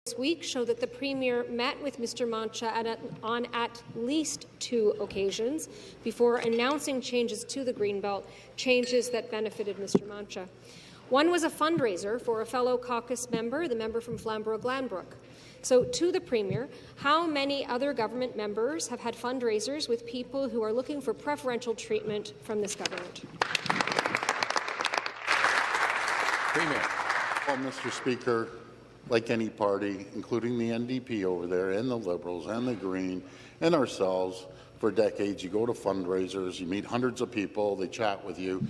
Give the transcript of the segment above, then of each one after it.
this week show that the Premier met with Mr. Mancha on at least 2 occasions before announcing changes to the Greenbelt, changes that benefited Mr. Mancha. One was a fundraiser for a fellow caucus member, the member from Flamborough-Glanbrook. So, to the Premier, how many other government members have had fundraisers with people who are looking for preferential treatment from this government? Premier. Well, Mr. Speaker, like any party, including the NDP over there, and the Liberals, and the Green, and ourselves, for decades, you go to fundraisers, you meet hundreds of people, they chat with you.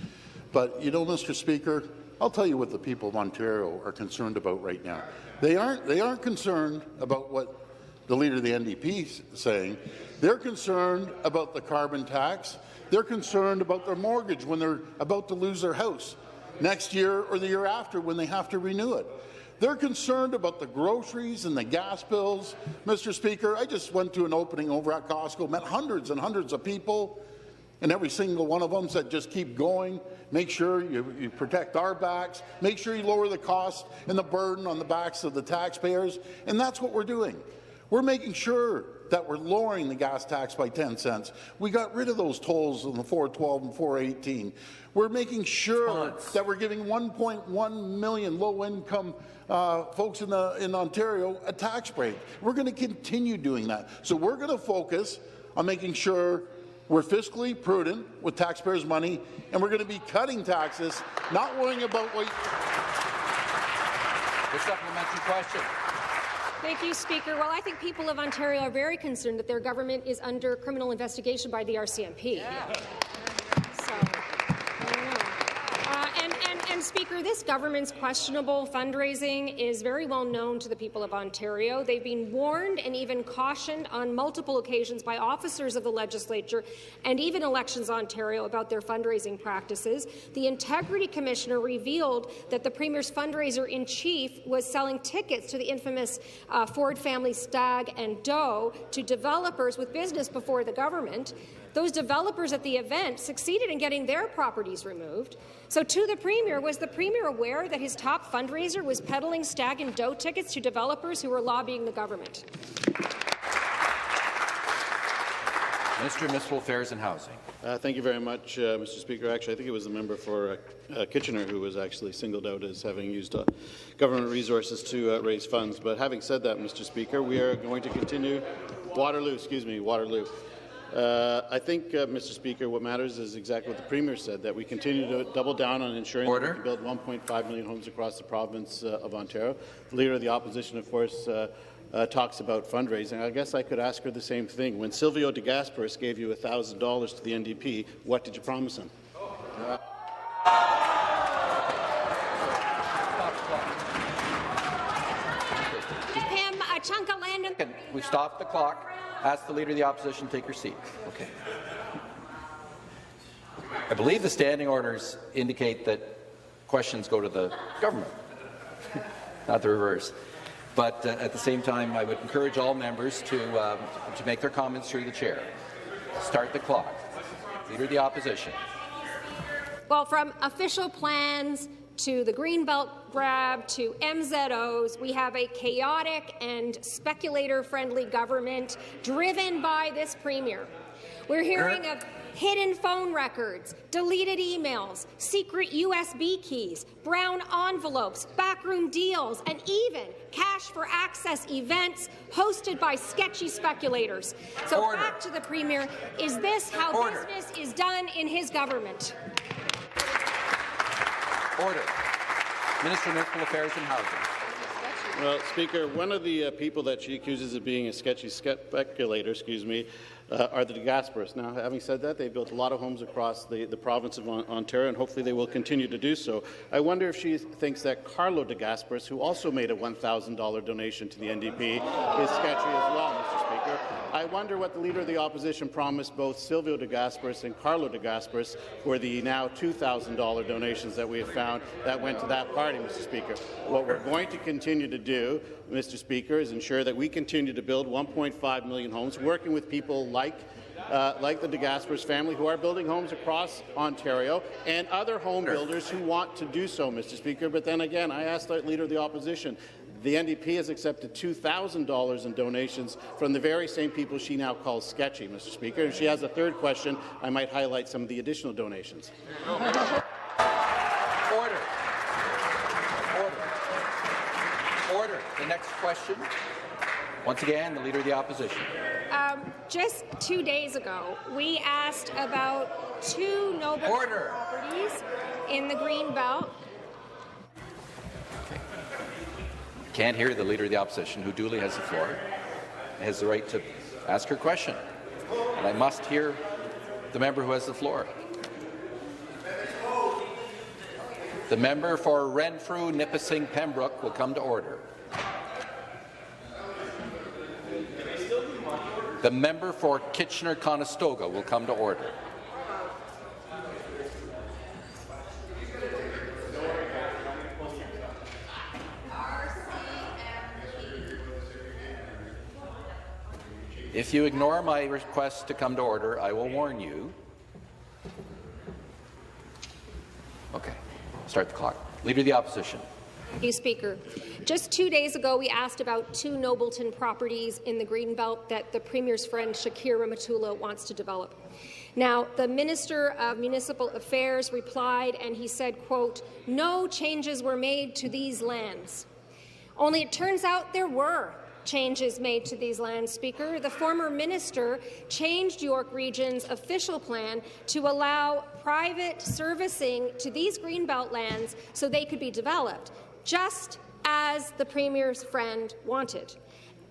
But, you know, Mr. Speaker, I'll tell you what the people of Ontario are concerned about right now. They aren't concerned about what the Leader of the NDP is saying. They're concerned about the carbon tax. They're concerned about their mortgage when they're about to lose their house next year or the year after when they have to renew it. They're concerned about the groceries and the gas bills. Mr. Speaker, I just went to an opening over at Costco, met hundreds and hundreds of people, and every single one of them said, just keep going, make sure you protect our backs, make sure you lower the cost and the burden on the backs of the taxpayers, and that's what we're doing. We're making sure that we're lowering the gas tax by 10 cents. We got rid of those tolls in the 412 and 418. We're making sure that we're giving 1.1 million low-income folks in Ontario a tax break. We're going to continue doing that. So we're going to focus on making sure we're fiscally prudent with taxpayers' money, and we're going to be cutting taxes, not worrying about what... The supplementary question. Thank you, Speaker. Well, I think people of Ontario are very concerned that their government is under criminal investigation by the RCMP. Yeah. And Speaker, this government's questionable fundraising is very well known to the people of Ontario. They've been warned and even cautioned on multiple occasions by officers of the Legislature and even Elections Ontario about their fundraising practices. The Integrity Commissioner revealed that the Premier's fundraiser-in-chief was selling tickets to the infamous Ford family Stag and Doe to developers with business before the government. Those developers at the event succeeded in getting their properties removed. So to the Premier, was the Premier aware that his top fundraiser was peddling Stag and Doe tickets to developers who were lobbying the government? Minister of Municipal Affairs and Housing. Thank you very much, Mr. Speaker. Actually, I think it was the member for Kitchener who was actually singled out as having used government resources to raise funds. But having said that, Mr. Speaker, we are going to continue Waterloo. I think, Mr. Speaker, what matters is exactly what the Premier said, that we continue to double down on ensuring that we can build 1.5 million homes across the province of Ontario. The Leader of the Opposition, of course, talks about fundraising. I guess I could ask her the same thing. When Silvio de Gasperis gave you $1,000 to the NDP, what did you promise him? Give him a chunk of land. We stopped the clock. Ask the Leader of the Opposition to take her seat. Okay. I believe the standing orders indicate that questions go to the government, not the reverse. But at the same time, I would encourage all members to make their comments through the chair. Start the clock. Leader of the Opposition. Well, from official plans to the Greenbelt grab to MZOs, we have a chaotic and speculator-friendly government driven by this Premier. We're hearing of hidden phone records, deleted emails, secret USB keys, brown envelopes, backroom deals, and even cash-for-access events hosted by sketchy speculators. So back to the Premier. Is this how business is done in his government? Order. Minister of Municipal Affairs and Housing. Well, Speaker, one of the people that she accuses of being a sketchy speculator, are the de Gasperis. Now, having said that, they've built a lot of homes across the province of Ontario, and hopefully they will continue to do so. I wonder if she thinks that Carlo de Gasperis, who also made a $1,000 donation to the NDP, is sketchy as well, Mr. Speaker. I wonder what the Leader of the Opposition promised both Silvio de Gasperis and Carlo de Gasperis for the now $2,000 donations that we have found that went to that party, Mr. Speaker. What we're going to continue to do, Mr. Speaker, is ensure that we continue to build 1.5 million homes, working with people like like the DeGasperis family, who are building homes across Ontario, and other home builders who want to do so, Mr. Speaker. But then again, I asked the Leader of the Opposition. The NDP has accepted $2,000 in donations from the very same people she now calls sketchy, Mr. Speaker. If she has a third question, I might highlight some of the additional donations. Order. Order. The next question. Once again, the Leader of the Opposition. Just 2 days ago, we asked about 2 noble properties in the Green Belt. Can't hear the Leader of the Opposition, who duly has the floor, has the right to ask her question. And I must hear the member who has the floor. The member for Renfrew, Nipissing, Pembroke will come to order. The member for Kitchener-Conestoga will come to order. If you ignore my request to come to order, I will warn you. Okay, start the clock. Leader of the Opposition. Thank you, Speaker. Just 2 days ago, we asked about 2 Nobleton properties in the Greenbelt that the Premier's friend Shakir Ramatullah wants to develop. Now, the Minister of Municipal Affairs replied, and he said, quote, "No changes were made to these lands." Only it turns out there were changes made to these lands, Speaker. The former minister changed York Region's official plan to allow private servicing to these Greenbelt lands so they could be developed, just as the Premier's friend wanted.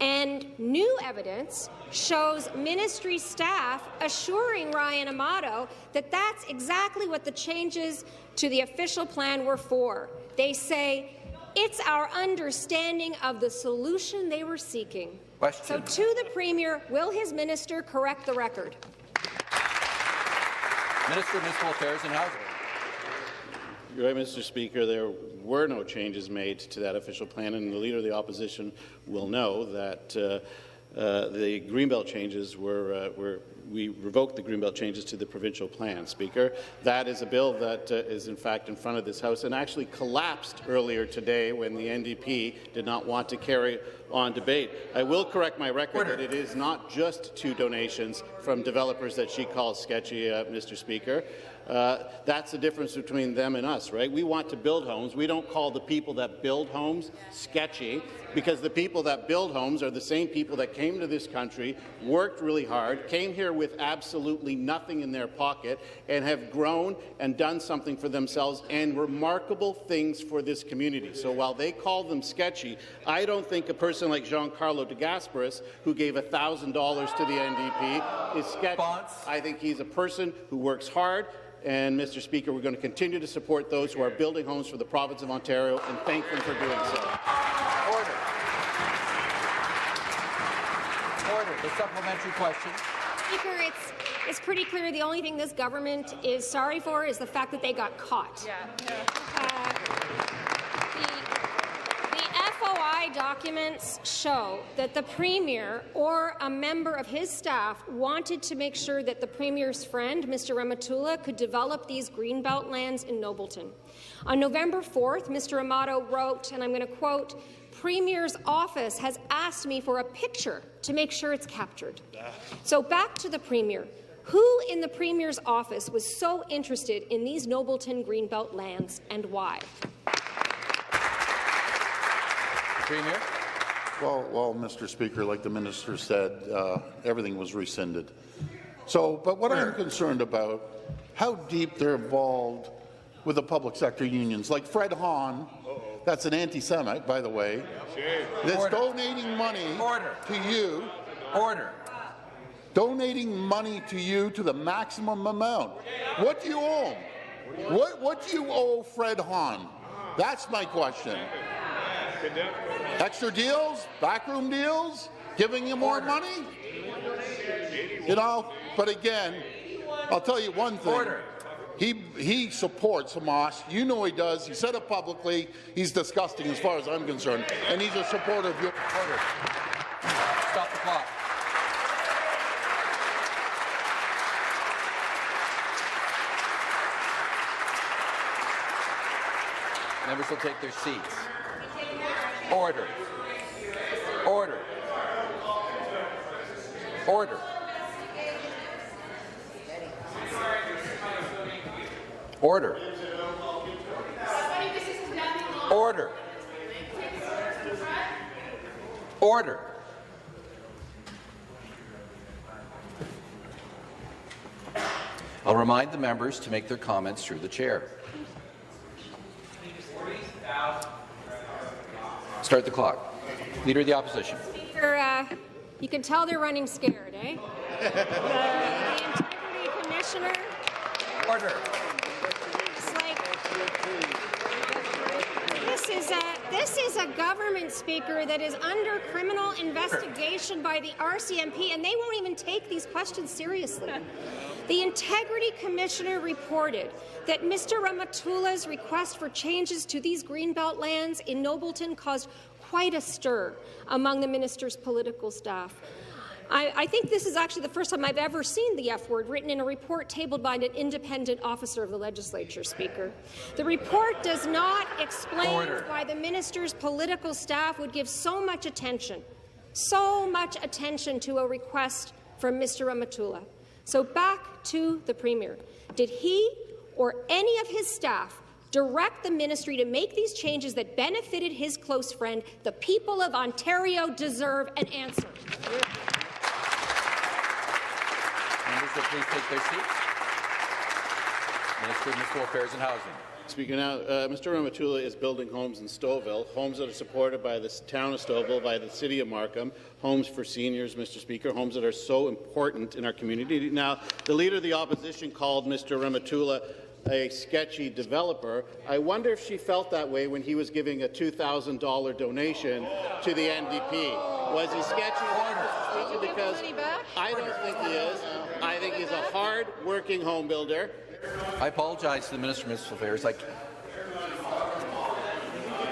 And new evidence shows ministry staff assuring Ryan Amato that that's exactly what the changes to the official plan were for. They say, "It's our understanding of the solution they were seeking." Question. So to the Premier, will his minister correct the record? Minister of Municipal Affairs and Housing. You're right, Mr. Speaker. There were no changes made to that official plan, and the Leader of the Opposition will know that the Greenbelt changes we revoked the Greenbelt changes to the provincial plan, Speaker. That is a bill that is in fact in front of this House and actually collapsed earlier today when the NDP did not want to carry on debate. I will correct my record that it is not just 2 donations from developers that she calls sketchy, Mr. Speaker. That's the difference between them and us, right? We want to build homes. We don't call the people that build homes sketchy, because the people that build homes are the same people that came to this country, worked really hard, came here with absolutely nothing in their pocket, and have grown and done something for themselves and remarkable things for this community. So while they call them sketchy, I don't think a person like Giancarlo DeGasperis, who gave $1,000 to the NDP, is sketchy. I think he's a person who works hard. And, Mr. Speaker, we're going to continue to support those who are building homes for the province of Ontario and thank them for doing so. Order. Order. The supplementary question. Speaker, it's pretty clear the only thing this government is sorry for is the fact that they got caught. The FOI documents show that the Premier or a member of his staff wanted to make sure that the Premier's friend, Mr. Ramatullah, could develop these Greenbelt lands in Nobleton. On November 4th, Mr. Amato wrote, and I'm going to quote, "Premier's office has asked me for a picture to make sure it's captured." So back to the Premier. Who in the Premier's office was so interested in these Nobleton Greenbelt lands, and why? Premier. Well, Mr. Speaker, like the minister said, everything was rescinded. So, but what I'm concerned about, how deep they're involved with the public sector unions, like Fred Hahn, that's an anti-Semite, by the way, that's donating money to you. Order. Donating money to you to the maximum amount. What do you owe him? What do you owe Fred Hahn? That's my question. Extra deals? Backroom deals? Giving you more money? You know, but again, I'll tell you one thing. He supports Hamas. You know he does. He said it publicly. He's disgusting as far as I'm concerned. And he's a supporter of your order. Stop the clock. Members will take their seats. Order. Order. Order. Order. Order. Order. I'll remind the members to make their comments through the chair. Start the clock. Leader of the Opposition. Speaker, you can tell they're running scared, eh? The Integrity Commissioner. Order. It's like, this is a government, Speaker, that is under criminal investigation by the RCMP, and they won't even take these questions seriously. The Integrity Commissioner reported that Mr. Ramatula's request for changes to these Greenbelt lands in Nobleton caused quite a stir among the minister's political staff. I think this is actually the first time I've ever seen the F word written in a report tabled by an independent officer of the Legislature, Speaker. The report does not explain why the minister's political staff would give so much attention to a request from Mr. Ramatula. So back to the Premier. Did he or any of his staff direct the ministry to make these changes that benefited his close friend? The people of Ontario deserve an answer. Members will please take their seats. Minister of Municipal Affairs and Housing. Speaker, now, Mr. Ramatula is building homes in Stouffville, homes that are supported by the town of Stouffville, by the city of Markham, homes for seniors, Mr. Speaker, homes that are so important in our community. Now, the Leader of the Opposition called Mr. Ramatula a sketchy developer. I wonder if she felt that way when he was giving a $2,000 donation to the NDP. Was he sketchy? Because I don't think he is. I think he's a hard-working home builder. I apologize to the Minister of Municipal Affairs. I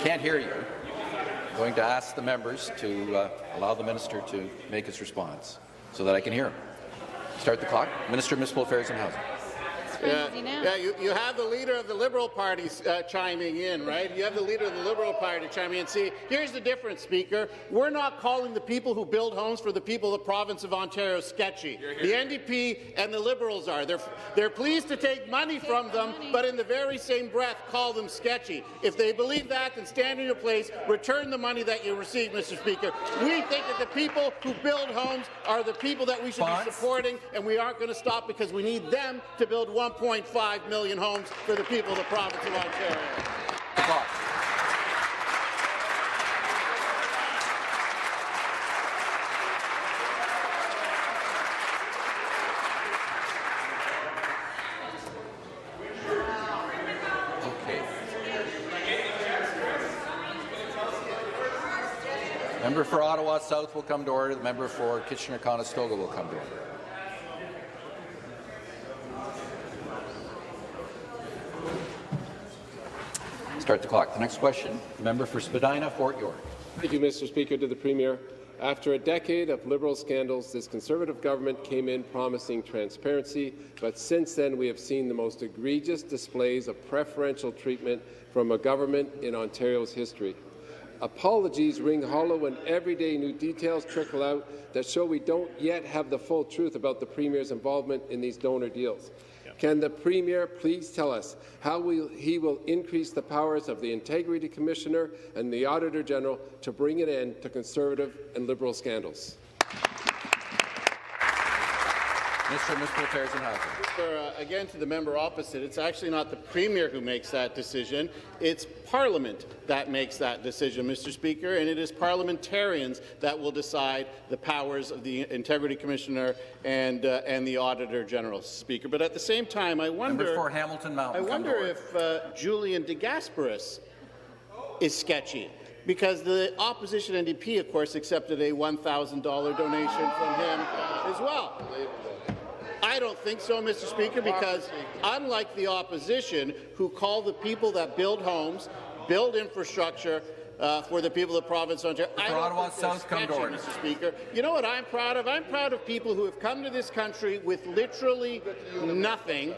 can't hear you. I'm going to ask the members to allow the minister to make his response so that I can hear him. Start the clock. Minister of Municipal Affairs and Housing. You have the Leader of the Liberal Party chiming in, right? You have the Leader of the Liberal Party chiming in. See, here's the difference, Speaker. We're not calling the people who build homes for the people of the province of Ontario sketchy. The NDP and the Liberals are. They're pleased to take money from them, but in the very same breath call them sketchy. If they believe that, then stand in your place, return the money that you received, Mr. Speaker. We think that the people who build homes are the people that we should be supporting, and we aren't going to stop because we need them to build 1.5 million homes for the people of the province of Ontario. Okay. Member for Ottawa South will come to order. The member for Kitchener-Conestoga will come to order. Start the clock. The next question, the member for Spadina, Fort York. Thank you, Mr. Speaker. To the Premier. After a decade of Liberal scandals, this Conservative government came in promising transparency, but since then we have seen the most egregious displays of preferential treatment from a government in Ontario's history. Apologies ring hollow and everyday new details trickle out that show we don't yet have the full truth about the Premier's involvement in these donor deals. Can the Premier please tell us how he will increase the powers of the Integrity Commissioner and the Auditor General to bring an end to Conservative and Liberal scandals? Minister of Municipal Affairs and Housing. Again, to the member opposite, it's actually not the Premier who makes that decision. It's Parliament that makes that decision, Mr. Speaker, and it is parliamentarians that will decide the powers of the Integrity Commissioner and the Auditor General, Speaker. But at the same time, I wonder if Julian de Gasperis is sketchy, because the opposition NDP, of course, accepted a $1,000 donation from him as well. I don't think so, Mr. Speaker, because unlike the opposition, who call the people that build homes, build infrastructure, for the people of the province of Ontario. For Ottawa South, come to order. Mr. Speaker. You know what I'm proud of? I'm proud of people who have come to this country with literally nothing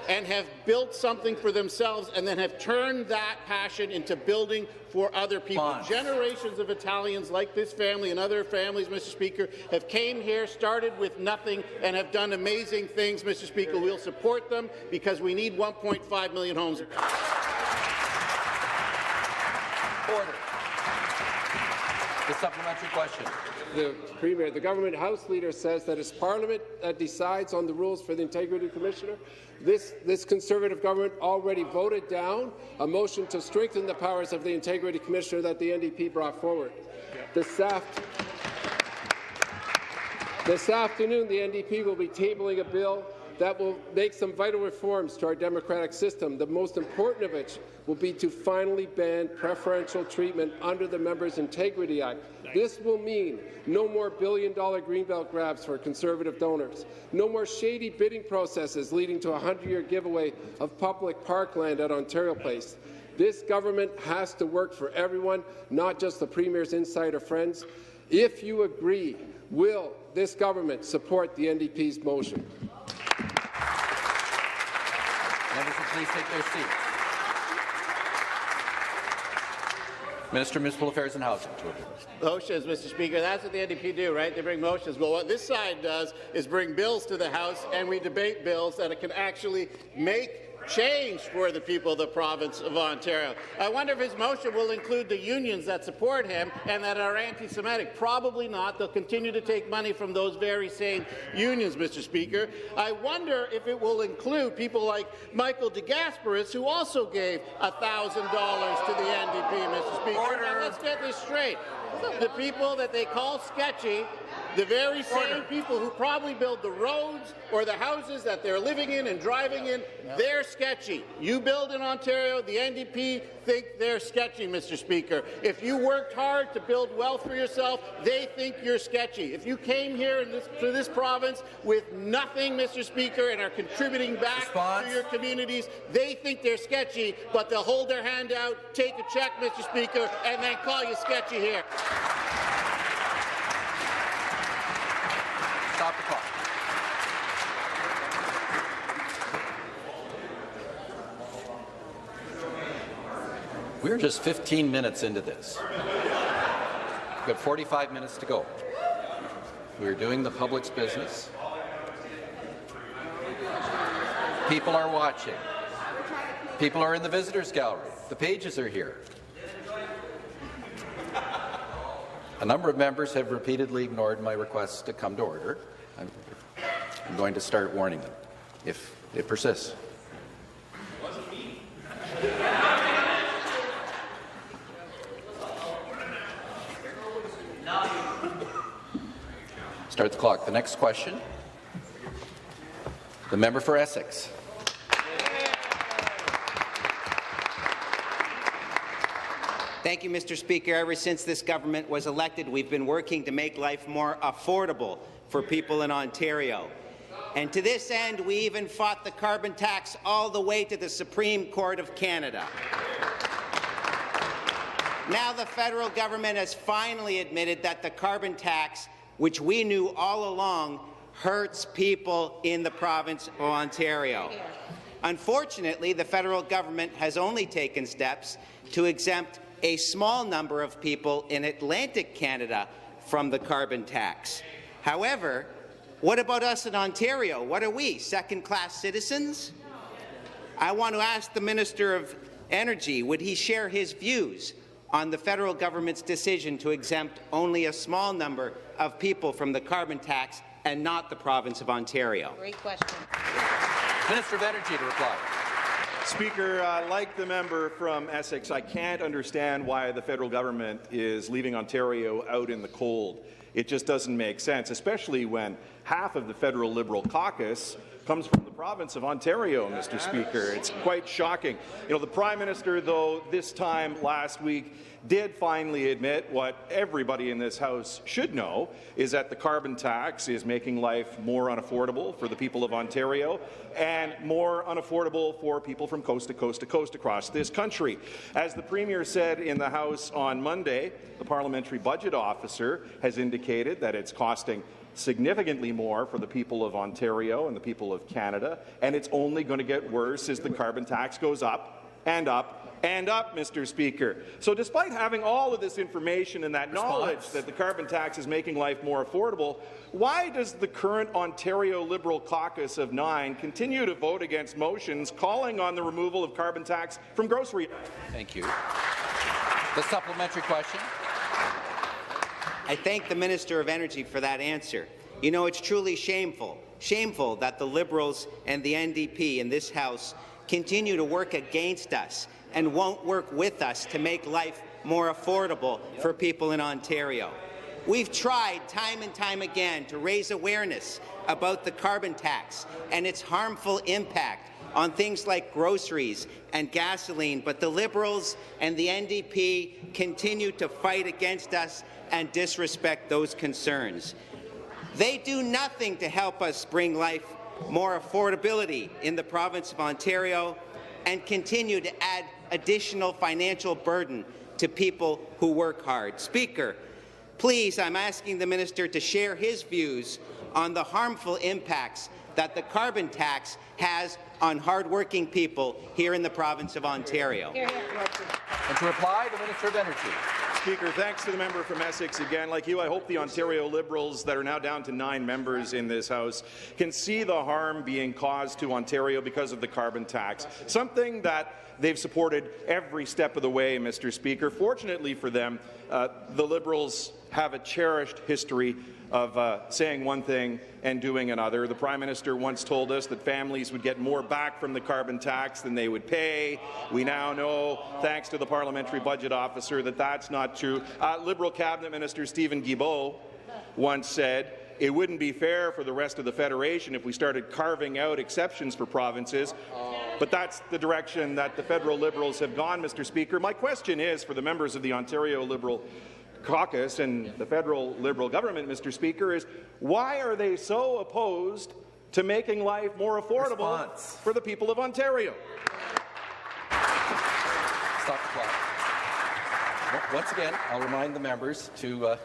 and have built something for themselves and then have turned that passion into building for other people. Generations of Italians like this family and other families, Mr. Speaker, have came here, started with nothing, and have done amazing things, Mr. Speaker. We'll support them because we need 1.5 million homes. Order. The supplementary question. The Premier, the government House Leader says that it's Parliament that decides on the rules for the Integrity Commissioner. This Conservative government already voted down a motion to strengthen the powers of the Integrity Commissioner that the NDP brought forward. This afternoon, the NDP will be tabling a bill that will make some vital reforms to our democratic system. The most important of which will be to finally ban preferential treatment under the Members' Integrity Act. This will mean no more billion-dollar greenbelt grabs for Conservative donors, no more shady bidding processes leading to a 100-year giveaway of public parkland at Ontario Place. This government has to work for everyone, not just the Premier's insider friends. If you agree, will this government support the NDP's motion? Members will please take their seats. Minister of Municipal Affairs and Housing. Motions, Mr. Speaker. That's what the NDP do, right? They bring motions. Well, what this side does is bring bills to the House, and we debate bills that it can actually make change for the people of the province of Ontario. I wonder if his motion will include the unions that support him and that are anti-Semitic. Probably not. They'll continue to take money from those very same unions, Mr. Speaker. I wonder if it will include people like Michael DeGasperis, who also gave $1,000 to the NDP, Mr. Speaker. Now, let's get this straight. The people that they call sketchy, the very same people who probably build the roads or the houses that they're living in and driving in, they're sketchy. You build in Ontario, the NDP think they're sketchy, Mr. Speaker. If you worked hard to build wealth for yourself, they think you're sketchy. If you came here to this province with nothing, Mr. Speaker, and are contributing back to your communities, they think they're sketchy, but they'll hold their hand out, take a check, Mr. Speaker, and then call you sketchy here. Stop the clock. We're just 15 minutes into this. We've got 45 minutes to go. We're doing the public's business. People are watching. People are in the visitors' gallery. The pages are here. A number of members have repeatedly ignored my requests to come to order. I'm going to start warning them if it persists. Start the clock. The next question. The member for Essex. Thank you, Mr. Speaker. Ever since this government was elected, we've been working to make life more affordable for people in Ontario. And to this end, we even fought the carbon tax all the way to the Supreme Court of Canada. Now the federal government has finally admitted that the carbon tax, which we knew all along, hurts people in the province of Ontario. Unfortunately, the federal government has only taken steps to exempt a small number of people in Atlantic Canada from the carbon tax. However, what about us in Ontario? What are we, second-class citizens? I want to ask the Minister of Energy, would he share his views on the federal government's decision to exempt only a small number of people from the carbon tax and not the province of Ontario? Great question. Minister of Energy to reply. Speaker, like the member from Essex, I can't understand why the federal government is leaving Ontario out in the cold. It just doesn't make sense, especially when half of the federal Liberal caucus comes from the province of Ontario, Mr. Speaker. It's quite shocking. You know, the Prime Minister, though, this time last week did finally admit what everybody in this House should know, is that the carbon tax is making life more unaffordable for the people of Ontario and more unaffordable for people from coast to coast to coast across this country. As the Premier said in the House on Monday, the Parliamentary Budget Officer has indicated that it's costing significantly more for the people of Ontario and the people of Canada, and it's only going to get worse as the carbon tax goes up and up and up, Mr. Speaker. So despite having all of this information and that knowledge that the carbon tax is making life more affordable, why does the current Ontario Liberal caucus of 9 continue to vote against motions calling on the removal of carbon tax from grocery? Thank you. The supplementary question. I thank the Minister of Energy for that answer. You know, it's truly shameful that the Liberals and the NDP in this House continue to work against us and won't work with us to make life more affordable for people in Ontario. We've tried time and time again to raise awareness about the carbon tax and its harmful impact on things like groceries and gasoline, but the Liberals and the NDP continue to fight against us and disrespect those concerns. They do nothing to help us bring life more affordability in the province of Ontario and continue to add additional financial burden to people who work hard. Speaker, please, I'm asking the minister to share his views on the harmful impacts that the carbon tax has on hard-working people here in the province of Ontario. And to reply, the Minister of Energy. Speaker, thanks to the member from Essex again. Like you, I hope the Ontario Liberals, that are now down to 9 members in this House, can see the harm being caused to Ontario because of the carbon tax, something that they've supported every step of the way, Mr. Speaker. Fortunately for them, the Liberals have a cherished history of saying one thing and doing another. The Prime Minister once told us that families would get more back from the carbon tax than they would pay. We now know, thanks to the Parliamentary Budget Officer, that that's not true. Liberal Cabinet Minister Stephen Guilbeault once said, "It wouldn't be fair for the rest of the Federation if we started carving out exceptions for provinces." But that's the direction that the federal Liberals have gone, Mr. Speaker. My question is for the members of the Ontario Liberal caucus and the federal Liberal government, Mr. Speaker, is why are they so opposed to making life more affordable for the people of Ontario? Stop the clock. Once again, I'll remind the members to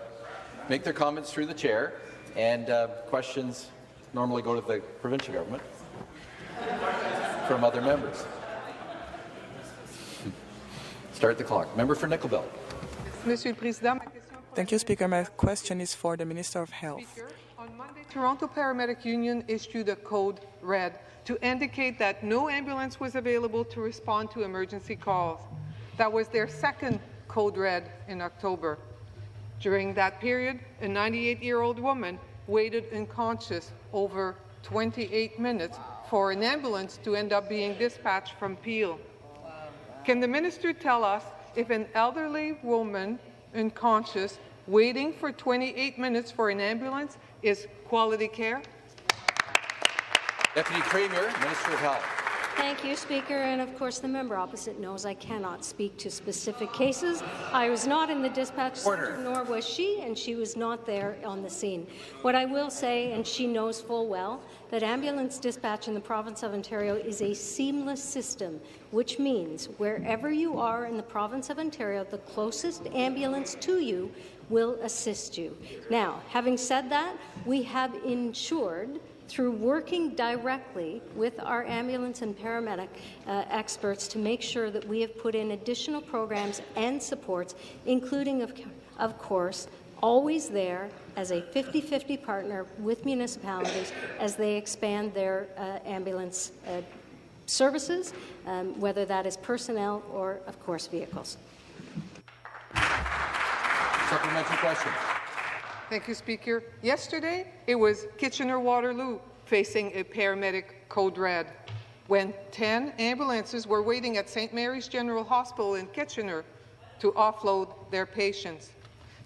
make their comments through the chair, and questions normally go to the provincial government from other members. Start the clock. Member for Nickel Belt. Thank you, Speaker. My question is for the Minister of Health. Speaker, on Monday, Toronto Paramedic Union issued a code red to indicate that no ambulance was available to respond to emergency calls. That was their second code red in October. During that period, a 98-year-old woman waited unconscious over 28 minutes for an ambulance to end up being dispatched from Peel. Can the minister tell us if an elderly woman unconscious waiting for 28 minutes for an ambulance is quality care? Deputy Premier, Minister of Health. Thank you, Speaker. And of course, the member opposite knows I cannot speak to specific cases. I was not in the dispatch center, nor was she, and she was not there on the scene. What I will say, and she knows full well, that ambulance dispatch in the province of Ontario is a seamless system, which means wherever you are in the province of Ontario, the closest ambulance to you will assist you. Now, having said that, we have ensured through working directly with our ambulance and paramedic experts to make sure that we have put in additional programs and supports, including, of course, always there as a 50-50 partner with municipalities as they expand their ambulance services, whether that is personnel or, of course, vehicles. Supplementary question. Thank you, Speaker. Yesterday, it was Kitchener-Waterloo facing a paramedic code red when 10 ambulances were waiting at St. Mary's General Hospital in Kitchener to offload their patients.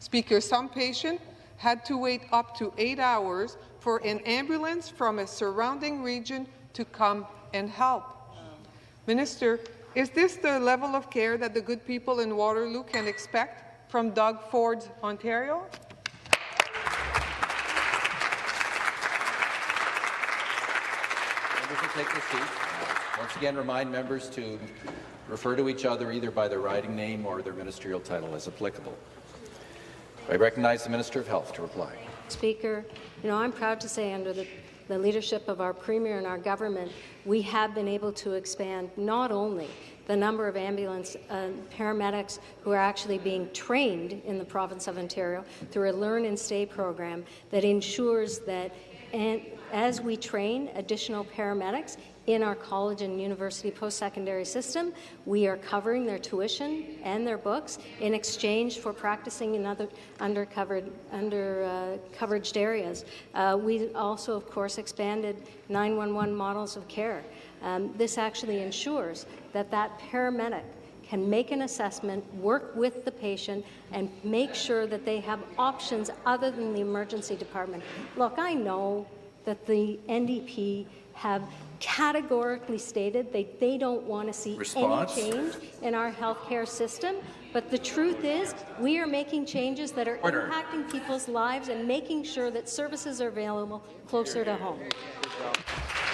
Speaker, some patients had to wait up to 8 hours for an ambulance from a surrounding region to come and help. Minister, is this the level of care that the good people in Waterloo can expect from Doug Ford's Ontario? Members will take their seat. Once again, remind members to refer to each other either by their riding name or their ministerial title as applicable. I recognize the Minister of Health to reply. Speaker, I'm proud to say under the leadership of our Premier and our government, we have been able to expand not only the number of ambulance paramedics who are actually being trained in the province of Ontario through a Learn and Stay program that ensures that as we train additional paramedics in our college and university post-secondary system, we are covering their tuition and their books in exchange for practicing in other undercoveraged areas. We also, of course, expanded 911 models of care. This actually ensures that that paramedic can make an assessment, work with the patient, and make sure that they have options other than the emergency department. Look, I know that the NDP have categorically stated they don't want to see any change in our healthcare system, but the truth is we are making changes that are impacting people's lives and making sure that services are available closer to home.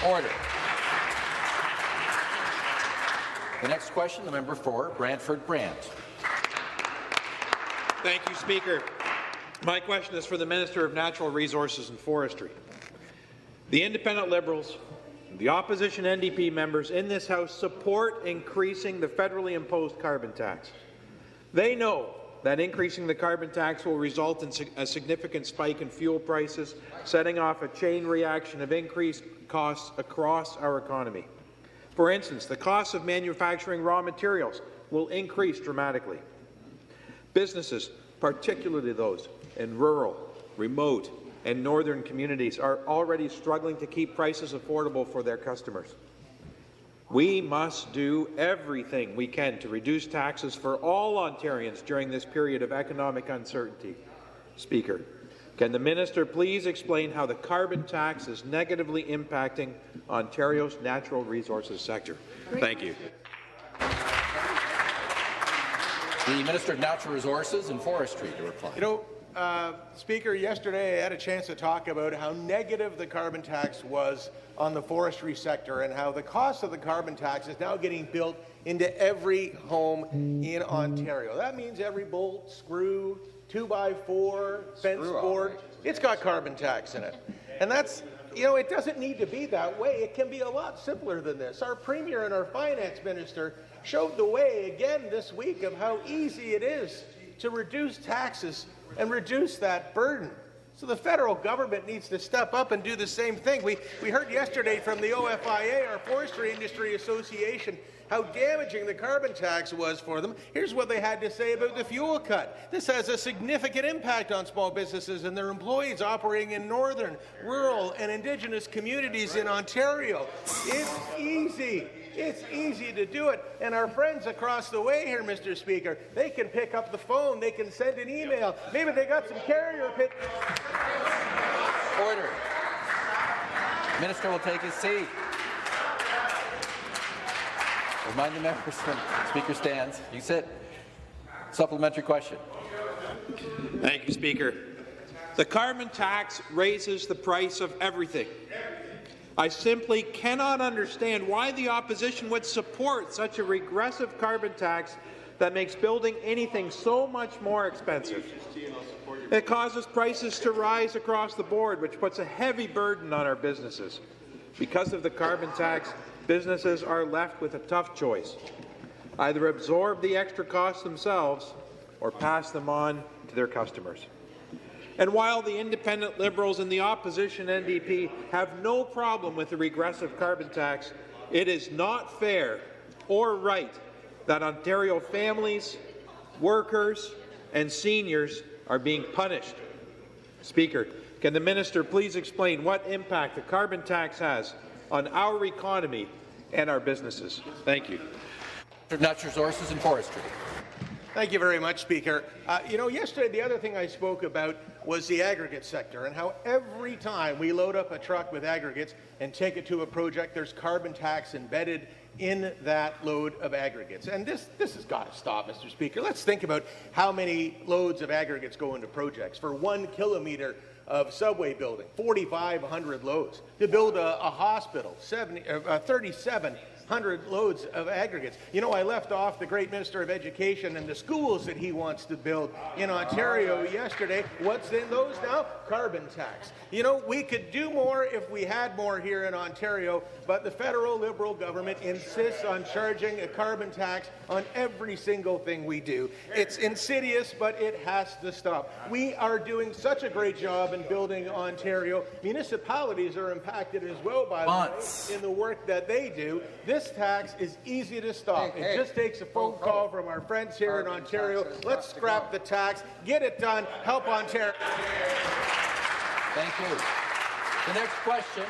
Order. The next question, the member for Brantford-Brant. Thank you, Speaker. My question is for the Minister of Natural Resources and Forestry. The Independent Liberals, the opposition NDP members in this House support increasing the federally imposed carbon tax. They know that increasing the carbon tax will result in a significant spike in fuel prices, setting off a chain reaction of increased costs across our economy. For instance, the cost of manufacturing raw materials will increase dramatically. Businesses, particularly those in rural, remote, and northern communities, are already struggling to keep prices affordable for their customers. We must do everything we can to reduce taxes for all Ontarians during this period of economic uncertainty. Speaker, can the minister please explain how the carbon tax is negatively impacting Ontario's natural resources sector? Thank you. The Minister of Natural Resources and Forestry to reply. Speaker, yesterday I had a chance to talk about how negative the carbon tax was on the forestry sector and how the cost of the carbon tax is now getting built into every home in Ontario. That means every bolt, screw, 2x4, fence board, it's got carbon tax in it. And that's, it doesn't need to be that way. It can be a lot simpler than this. Our Premier and our Finance Minister showed the way again this week of how easy it is to reduce taxes and reduce that burden. So the federal government needs to step up and do the same thing. We heard yesterday from the OFIA, our Forestry Industry Association, how damaging the carbon tax was for them. Here's what they had to say about the fuel cut. This has a significant impact on small businesses and their employees operating in northern, rural, and Indigenous communities in Ontario. It's easy. It's easy to do it. And our friends across the way here, Mr. Speaker, they can pick up the phone, they can send an email. Maybe they got some carrier pick. Order. Minister will take his seat. Remind the members when the Speaker stands. You sit. Supplementary question. Thank you, Speaker. The carbon tax raises the price of everything. I simply cannot understand why the opposition would support such a regressive carbon tax that makes building anything so much more expensive. It causes prices to rise across the board, which puts a heavy burden on our businesses. Because of the carbon tax, businesses are left with a tough choice. Either absorb the extra costs themselves or pass them on to their customers. And while the Independent Liberals and the opposition NDP have no problem with the regressive carbon tax, it is not fair or right that Ontario families, workers, and seniors are being punished. Speaker, can the minister please explain what impact the carbon tax has on our economy and our businesses? Thank you. Natural Resources and Forestry. Thank you very much, Speaker. Yesterday the other thing I spoke about was the aggregate sector and how every time we load up a truck with aggregates and take it to a project, there's carbon tax embedded in that load of aggregates. And this has got to stop, Mr. Speaker. Let's think about how many loads of aggregates go into projects. For 1 kilometre of subway building, 4,500 loads. To build a hospital, 3,700 loads of aggregates. I left off the great Minister of Education and the schools that he wants to build in Ontario yesterday. What's in those now? Carbon tax. We could do more if we had more here in Ontario, but the federal Liberal government insists on charging a carbon tax on every single thing we do. It's insidious, but it has to stop. We are doing such a great job in building Ontario. Municipalities are impacted as well, by the way, in the work that they do. This tax is easy to stop. It just takes a phone call from our friends here in Ontario. Let's scrap the tax, get it done, help Ontario. Thank you. The next question,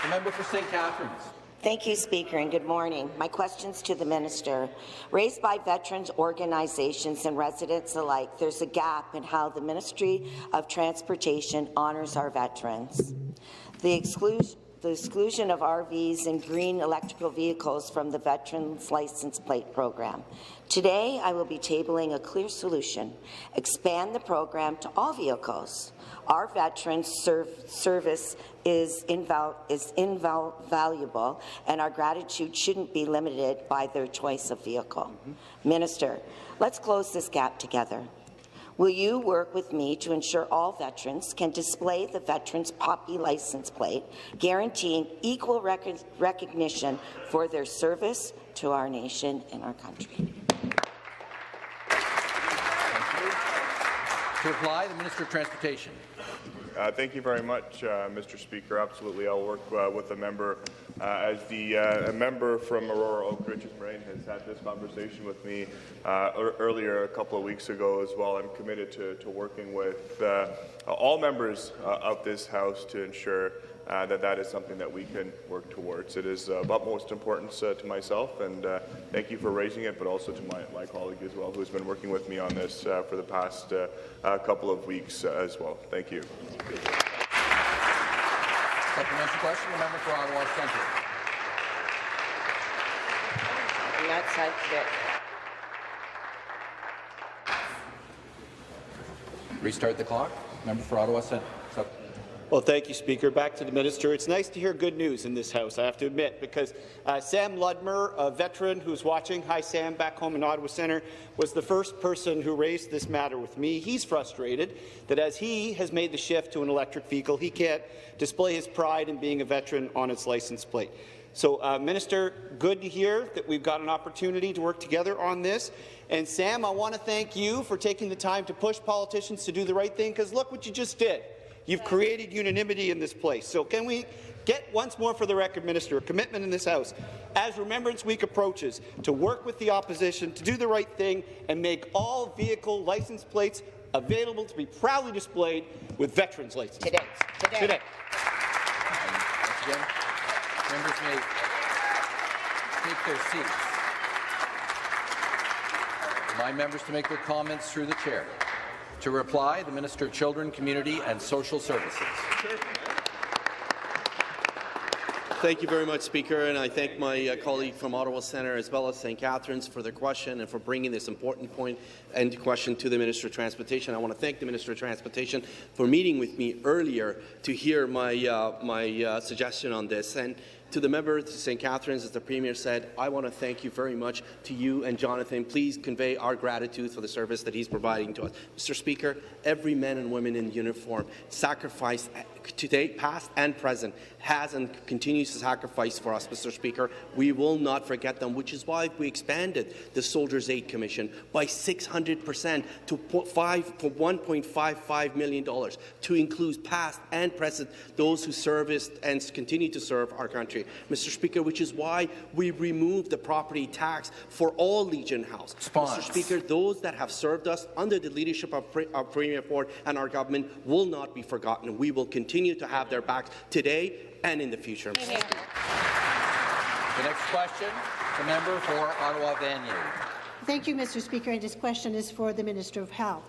the member for St. Catharines. Thank you, Speaker, and good morning. My question's to the Minister. Raised by veterans organizations and residents alike, there's a gap in how the Ministry of Transportation honours our veterans. The exclusion of RVs and green electrical vehicles from the Veterans License Plate Program. Today, I will be tabling a clear solution. Expand the program to all vehicles. Our veterans' service is invaluable, and our gratitude shouldn't be limited by their choice of vehicle. Minister, let's close this gap together. Will you work with me to ensure all veterans can display the Veterans Poppy license plate, guaranteeing equal recognition for their service to our nation and our country? To reply, the Minister of Transportation. Thank you very much, Mr. Speaker. Absolutely, I'll work with the member. As the member from Aurora Oak Ridges Moraine has had this conversation with me earlier a couple of weeks ago as well, I'm committed to working with all members of this House to ensure that is something that we can work towards. It is of utmost importance to myself, and thank you for raising it, but also to my colleague as well, who has been working with me on this for the past couple of weeks as well. Thank you. Supplementary question, the member for Ottawa Centre. On that side today. Restart the clock. Member for Ottawa Centre. Well, thank you, Speaker. Back to the Minister. It's nice to hear good news in this House, I have to admit, because Sam Ludmer, a veteran who's watching, hi Sam, back home in Ottawa Centre, was the first person who raised this matter with me. He's frustrated that as he has made the shift to an electric vehicle, he can't display his pride in being a veteran on its license plate. So, Minister, good to hear that we've got an opportunity to work together on this. And Sam, I want to thank you for taking the time to push politicians to do the right thing, because look what you just did. You've created unanimity in this place. So can we get, once more for the record, Minister, a commitment in this House, as Remembrance Week approaches, to work with the opposition, to do the right thing, and make all vehicle license plates available to be proudly displayed with veterans' license plates. Today. Once again, members may take their seats. My members to make their comments through the chair. To reply, the Minister of Children, Community and Social Services. Thank you very much, Speaker, and I thank my colleague from Ottawa Centre as well as St. Catharines for their question and for bringing this important point and question to the Minister of Transportation. I want to thank the Minister of Transportation for meeting with me earlier to hear my suggestion on this. And to the member to St. Catharines, as the Premier said, I want to thank you very much to you and Jonathan. Please convey our gratitude for the service that he's providing to us. Mr. Speaker, every man and woman in uniform sacrificed today, past and present, has and continues to sacrifice for us, Mr. Speaker. We will not forget them, which is why we expanded the Soldiers' Aid Commission by 600% to $1.55 million to include past and present those who serviced and continue to serve our country, Mr. Speaker, which is why we removed the property tax for all Legion House. Mr. Speaker, those that have served us under the leadership of Premier Ford and our government will not be forgotten. We will continue to have their backs today and in the future. The next question, the member for Ottawa Vanier. Thank you, Mr. Speaker, and this question is for the Minister of Health.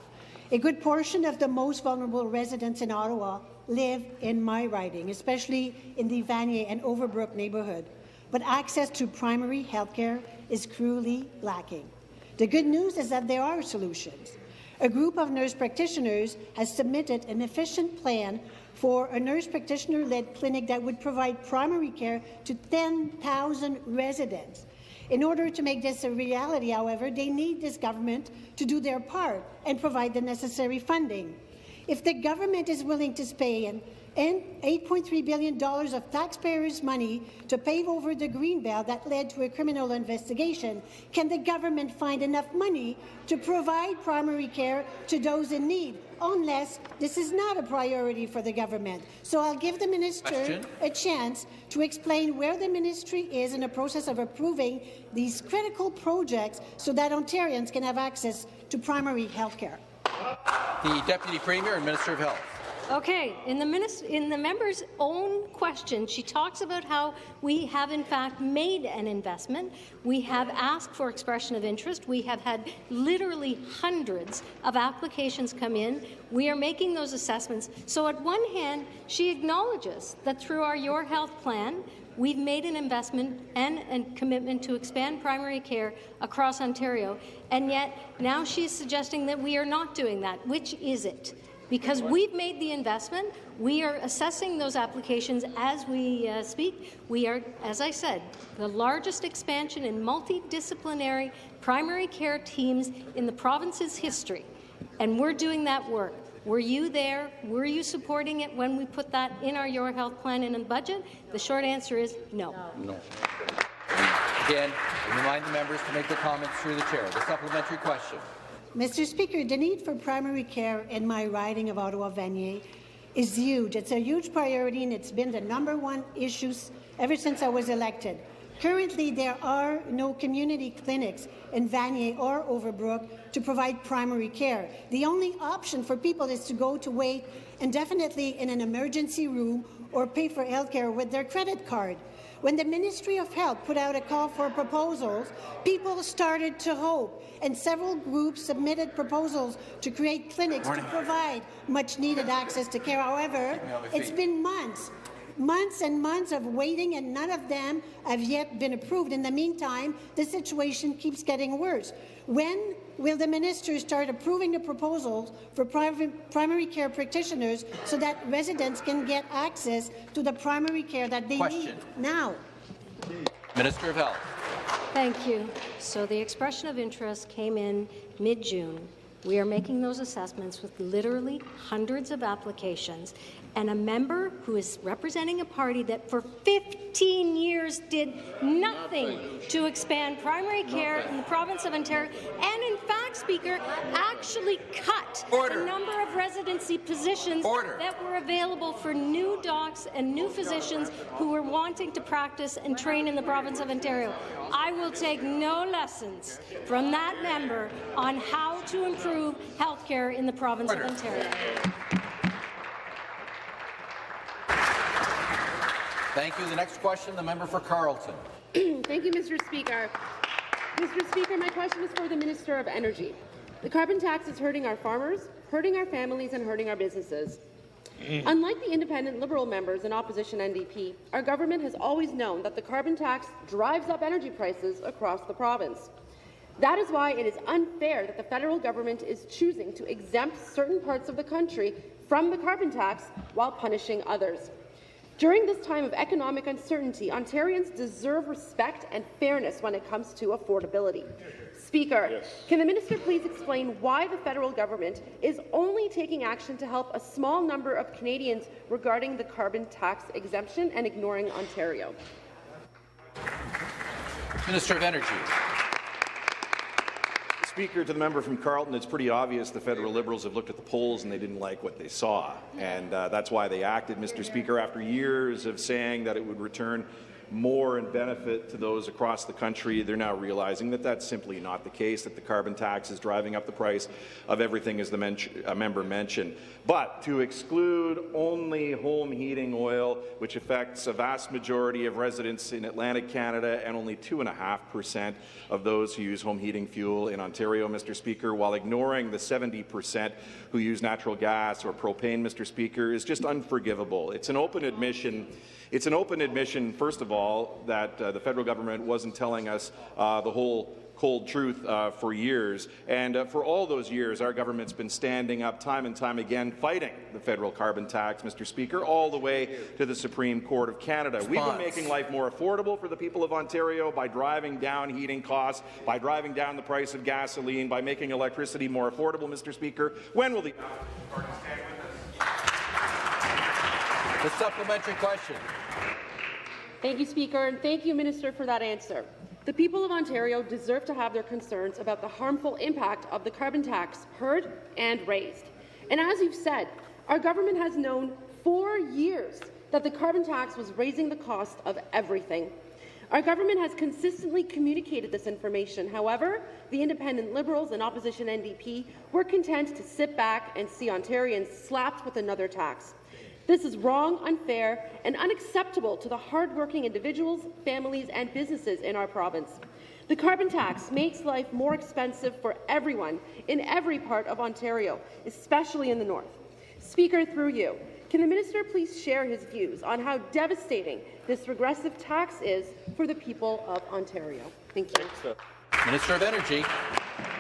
A good portion of the most vulnerable residents in Ottawa live in my riding, especially in the Vanier and Overbrook neighbourhood. But access to primary health care is cruelly lacking. The good news is that there are solutions. A group of nurse practitioners has submitted an efficient plan for a nurse practitioner-led clinic that would provide primary care to 10,000 residents. In order to make this a reality, however, they need this government to do their part and provide the necessary funding. If the government is willing to spend $8.3 billion of taxpayers' money to pave over the greenbelt that led to a criminal investigation, can the government find enough money to provide primary care to those in need? Unless this is not a priority for the government. So I'll give the minister a chance to explain where the ministry is in the process of approving these critical projects so that Ontarians can have access to primary health care. The Deputy Premier and Minister of Health. Okay, in the member's own question, she talks about how we have in fact made an investment. We have asked for expression of interest. We have had literally hundreds of applications come in. We are making those assessments. So at one hand, she acknowledges that through our Your Health plan, we've made an investment and a commitment to expand primary care across Ontario, and yet now she's suggesting that we are not doing that. Which is it? Because we've made the investment, we are assessing those applications as we speak. We are, as I said, the largest expansion in multidisciplinary primary care teams in the province's history, and we're doing that work. Were you there? Were you supporting it when we put that in our Your Health plan and in the budget? The short answer is no. No. Again, I remind the members to make their comments through the chair. The supplementary question. Mr. Speaker, the need for primary care in my riding of Ottawa-Vanier is huge. It's a huge priority, and it's been the #1 issue ever since I was elected. Currently, there are no community clinics in Vanier or Overbrook to provide primary care. The only option for people is to go to wait indefinitely in an emergency room or pay for health care with their credit card. When the Ministry of Health put out a call for proposals, people started to hope, and several groups submitted proposals to create clinics to provide much-needed access to care. However, it's been months and months of waiting, and none of them have yet been approved. In the meantime, the situation keeps getting worse. When will the minister start approving the proposals for primary care practitioners so that residents can get access to the primary care that they need now? Minister of Health. Thank you. So the expression of interest came in mid-June. We are making those assessments with literally hundreds of applications, and a member who is representing a party that for 15 years did nothing to expand primary care in the province of Ontario, and in fact, Speaker, actually cut the number of residency positions that were available for new docs and new physicians who were wanting to practice and train in the province of Ontario. I will take no lessons from that member on how to improve health care in the province of Ontario. Thank you. The next question, the member for Carleton. Thank you, Mr. Speaker. Mr. Speaker, my question is for the Minister of Energy. The carbon tax is hurting our farmers, hurting our families, and hurting our businesses. Unlike the independent Liberal members and opposition NDP, our government has always known that the carbon tax drives up energy prices across the province. That is why it is unfair that the federal government is choosing to exempt certain parts of the country from the carbon tax while punishing others. During this time of economic uncertainty, Ontarians deserve respect and fairness when it comes to affordability. Speaker, can the minister please explain why the federal government is only taking action to help a small number of Canadians regarding the carbon tax exemption and ignoring Ontario? Minister of Energy. Speaker, to the member from Carleton, it's pretty obvious the federal Liberals have looked at the polls and they didn't like what they saw, and that's why they acted, Mr. Speaker, after years of saying that it would return more in benefit to those across the country. They're now realizing that that's simply not the case, that the carbon tax is driving up the price of everything, as the member mentioned. But to exclude only home heating oil, which affects a vast majority of residents in Atlantic Canada and only 2.5% of those who use home heating fuel in Ontario, Mr. Speaker, while ignoring the 70% who use natural gas or propane, Mr. Speaker, is just unforgivable. It's an open admission. It's an open admission, first of all, that the federal government wasn't telling us the whole cold truth for years. And for all those years, our government's been standing up time and time again, fighting the federal carbon tax, Mr. Speaker, all the way to the Supreme Court of Canada. We've been making life more affordable for the people of Ontario by driving down heating costs, by driving down the price of gasoline, by making electricity more affordable, Mr. Speaker. When will the party stand with us? The supplementary question. Thank you, Speaker, and thank you, Minister, for that answer. The people of Ontario deserve to have their concerns about the harmful impact of the carbon tax heard and raised. And as you've said, our government has known for years that the carbon tax was raising the cost of everything. Our government has consistently communicated this information. However, the independent Liberals and opposition NDP were content to sit back and see Ontarians slapped with another tax. This is wrong, unfair, and unacceptable to the hard-working individuals, families, and businesses in our province. The carbon tax makes life more expensive for everyone in every part of Ontario, especially in the north. Speaker, through you, can the minister please share his views on how devastating this regressive tax is for the people of Ontario? Thank you. Minister of Energy.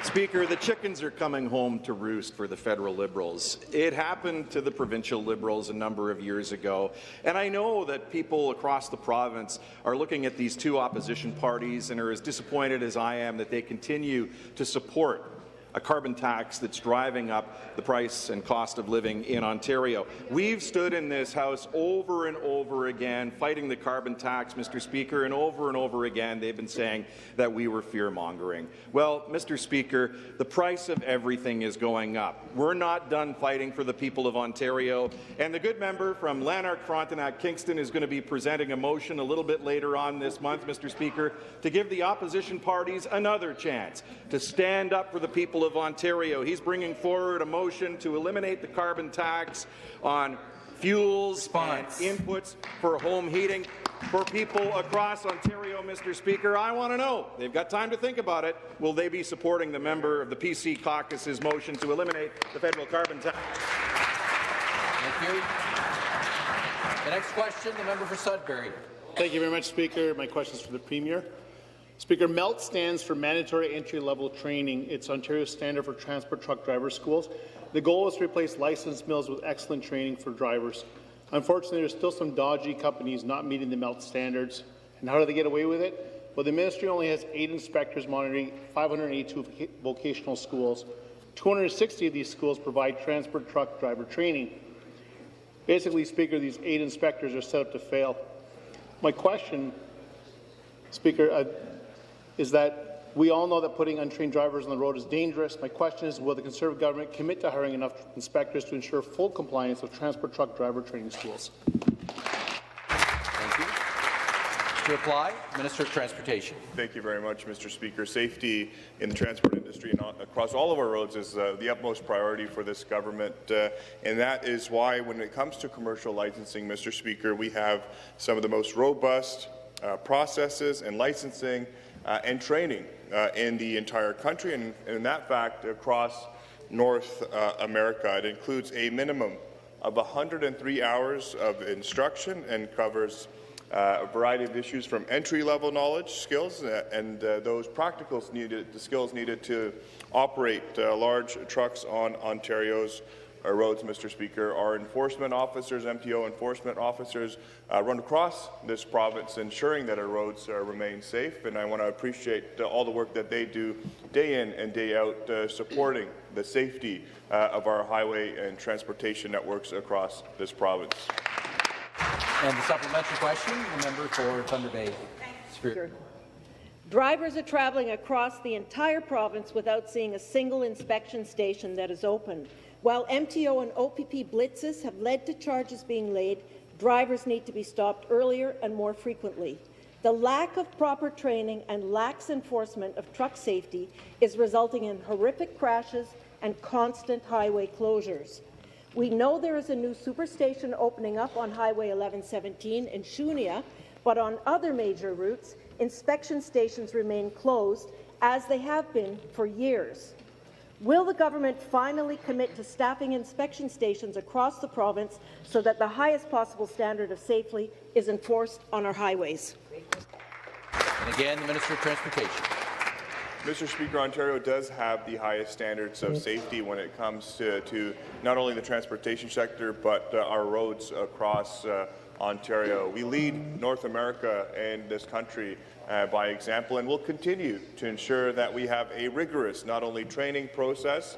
Speaker, the chickens are coming home to roost for the federal Liberals. It happened to the provincial Liberals a number of years ago, and I know that people across the province are looking at these two opposition parties and are as disappointed as I am that they continue to support a carbon tax that's driving up the price and cost of living in Ontario. We've stood in this House over and over again fighting the carbon tax, Mr. Speaker, and over again they've been saying that we were fear-mongering. Well, Mr. Speaker, the price of everything is going up. We're not done fighting for the people of Ontario, and the good member from Lanark, Frontenac, Kingston is going to be presenting a motion a little bit later on this month, Mr. Speaker, to give the opposition parties another chance to stand up for the people of Ontario. He's bringing forward a motion to eliminate the carbon tax on fuels and inputs for home heating for people across Ontario, Mr. Speaker. I want to know, they've got time to think about it, will they be supporting the member of the PC caucus's motion to eliminate the federal carbon tax? Thank you. The next question, the member for Sudbury. Thank you very much, Speaker. My question is for the Premier. Speaker, MELT stands for Mandatory Entry-Level Training. It's Ontario's standard for transport truck driver schools. The goal is to replace licensed mills with excellent training for drivers. Unfortunately, there's still some dodgy companies not meeting the MELT standards. And how do they get away with it? Well, the ministry only has 8 inspectors monitoring 582 vocational schools. 260 of these schools provide transport truck driver training. Basically, Speaker, these 8 inspectors are set up to fail. My question, Speaker, is that we all know that putting untrained drivers on the road is dangerous. My question is, will the Conservative government commit to hiring enough inspectors to ensure full compliance with transport truck driver training schools? Thank you. To reply, Minister of Transportation. Thank you very much, Mr. Speaker. Safety in the transport industry and across all of our roads is the utmost priority for this government, and that is why when it comes to commercial licensing, Mr. Speaker, we have some of the most robust processes and licensing and training in the entire country, and in that fact across North America. It includes a minimum of 103 hours of instruction and covers a variety of issues from entry-level knowledge, skills, and those practical skills needed to operate large trucks on Ontario's roads, Mr. Speaker. Our enforcement officers, MTO enforcement officers, run across this province ensuring that our roads remain safe, and I want to appreciate all the work that they do day in and day out supporting the safety of our highway and transportation networks across this province. And the supplementary question, the member for Thunder Bay. Speaker. Drivers are travelling across the entire province without seeing a single inspection station that is opened. While MTO and OPP blitzes have led to charges being laid, drivers need to be stopped earlier and more frequently. The lack of proper training and lax enforcement of truck safety is resulting in horrific crashes and constant highway closures. We know there is a new superstation opening up on Highway 1117 in Shunia, but on other major routes, inspection stations remain closed, as they have been for years. Will the government finally commit to staffing inspection stations across the province so that the highest possible standard of safety is enforced on our highways? And again, the Minister of Transportation. Mr. Speaker, Ontario does have the highest standards of safety when it comes to not only the transportation sector, but our roads across Ontario. We lead North America and this country by example, and will continue to ensure that we have a rigorous not only training process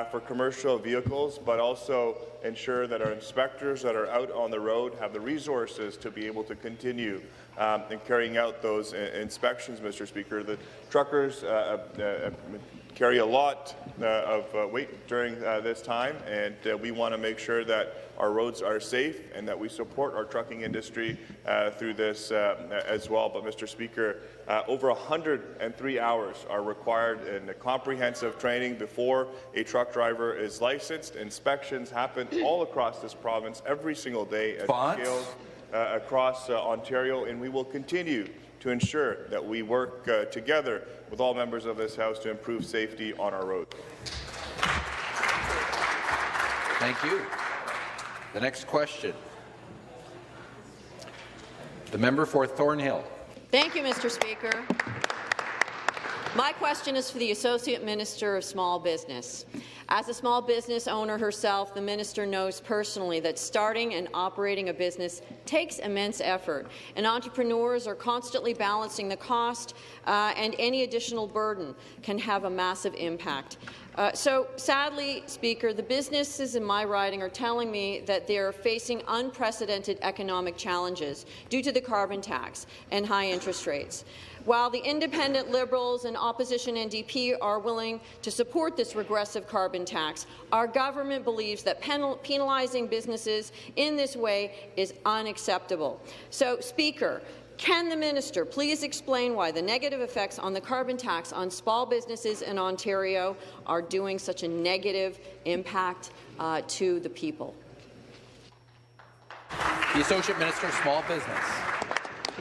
for commercial vehicles, but also ensure that our inspectors that are out on the road have the resources to be able to continue in carrying out those inspections, Mr. Speaker. The truckers carry a lot of weight during this time, and we want to make sure that our roads are safe and that we support our trucking industry through this as well. But, Mr. Speaker, over 103 hours are required in comprehensive training before a truck driver is licensed. Inspections happen all across this province every single day at scales across Ontario, and we will continue to ensure that we work together with all members of this House to improve safety on our roads. Thank you. The next question. The member for Thornhill. Thank you, Mr. Speaker. My question is for the Associate Minister of Small Business. As a small business owner herself, the minister knows personally that starting and operating a business takes immense effort, and entrepreneurs are constantly balancing the cost, and any additional burden can have a massive impact. So, sadly, Speaker, the businesses in my riding are telling me that they're facing unprecedented economic challenges due to the carbon tax and high interest rates. While the independent Liberals and opposition NDP are willing to support this regressive carbon tax, our government believes that penalizing businesses in this way is unacceptable. So, Speaker, can the minister please explain why the negative effects on the carbon tax on small businesses in Ontario are doing such a negative impact to the people? The Associate Minister of Small Business.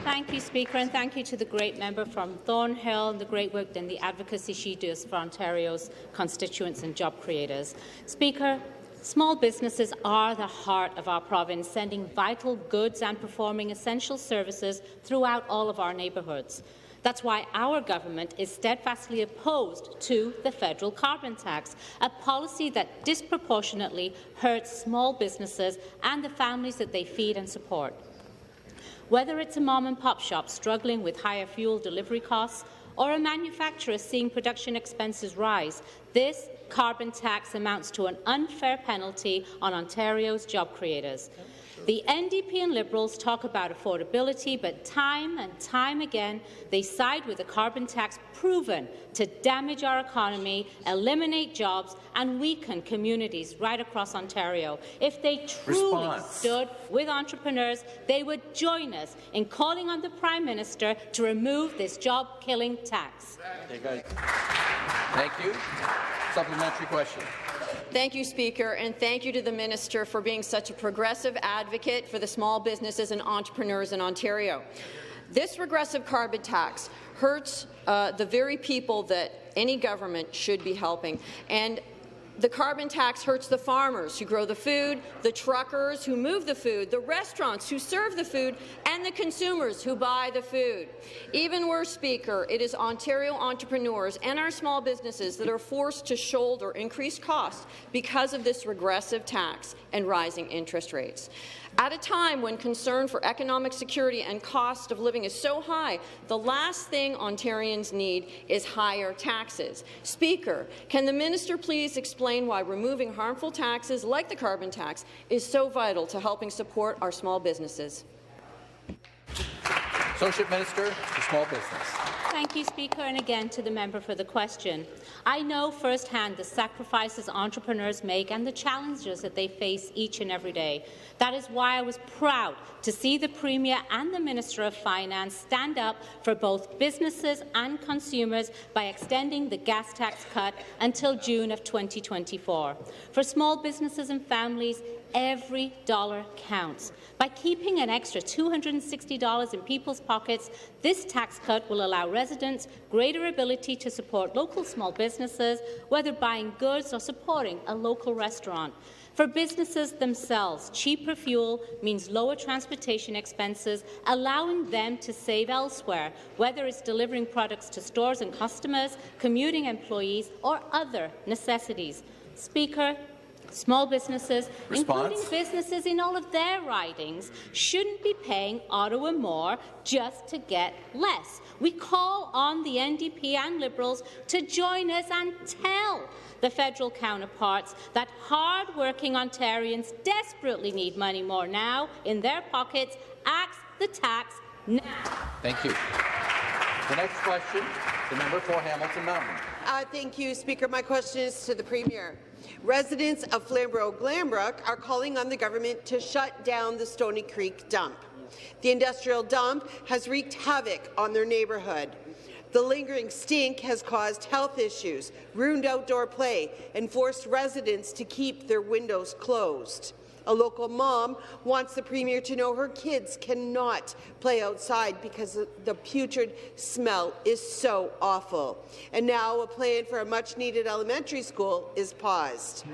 Thank you, Speaker, and thank you to the great member from Thornhill and the great work and the advocacy she does for Ontario's constituents and job creators. Speaker, small businesses are the heart of our province, sending vital goods and performing essential services throughout all of our neighbourhoods. That's why our government is steadfastly opposed to the federal carbon tax, a policy that disproportionately hurts small businesses and the families that they feed and support. Whether it's a mom-and-pop shop struggling with higher fuel delivery costs or a manufacturer seeing production expenses rise, this carbon tax amounts to an unfair penalty on Ontario's job creators. The NDP and Liberals talk about affordability, but time and time again they side with a carbon tax proven to damage our economy, eliminate jobs and weaken communities right across Ontario. If they truly stood with entrepreneurs, they would join us in calling on the Prime Minister to remove this job-killing tax. Thank you. Supplementary question. Thank you, Speaker, and thank you to the Minister for being such a progressive advocate for the small businesses and entrepreneurs in Ontario. This regressive carbon tax hurts the very people that any government should be helping. And the carbon tax hurts the farmers who grow the food, the truckers who move the food, the restaurants who serve the food, and the consumers who buy the food. Even worse, Speaker, it is Ontario entrepreneurs and our small businesses that are forced to shoulder increased costs because of this regressive tax and rising interest rates. At a time when concern for economic security and cost of living is so high, the last thing Ontarians need is higher taxes. Speaker, can the minister please explain why removing harmful taxes like the carbon tax is so vital to helping support our small businesses? Associate Minister for Small Business. Thank you, Speaker, and again to the member for the question. I know firsthand the sacrifices entrepreneurs make and the challenges that they face each and every day. That is why I was proud to see the Premier and the Minister of Finance stand up for both businesses and consumers by extending the gas tax cut until June of 2024. For small businesses and families, every dollar counts. By keeping an extra $260 in people's pockets, this tax cut will allow residents greater ability to support local small businesses, whether buying goods or supporting a local restaurant. For businesses themselves, cheaper fuel means lower transportation expenses, allowing them to save elsewhere, whether it's delivering products to stores and customers, commuting employees, or other necessities. Speaker, small businesses, including businesses in all of their ridings, shouldn't be paying Ottawa more just to get less. We call on the NDP and Liberals to join us and tell the federal counterparts that hard-working Ontarians desperately need money more now in their pockets. Axe the tax now. Thank you. The next question, the member for Hamilton Mountain. Thank you, Speaker. My question is to the Premier. Residents of Flamborough-Glanbrook are calling on the government to shut down the Stony Creek dump. The industrial dump has wreaked havoc on their neighbourhood. The lingering stink has caused health issues, ruined outdoor play, and forced residents to keep their windows closed. A local mom wants the Premier to know her kids cannot play outside because the putrid smell is so awful. And now a plan for a much-needed elementary school is paused.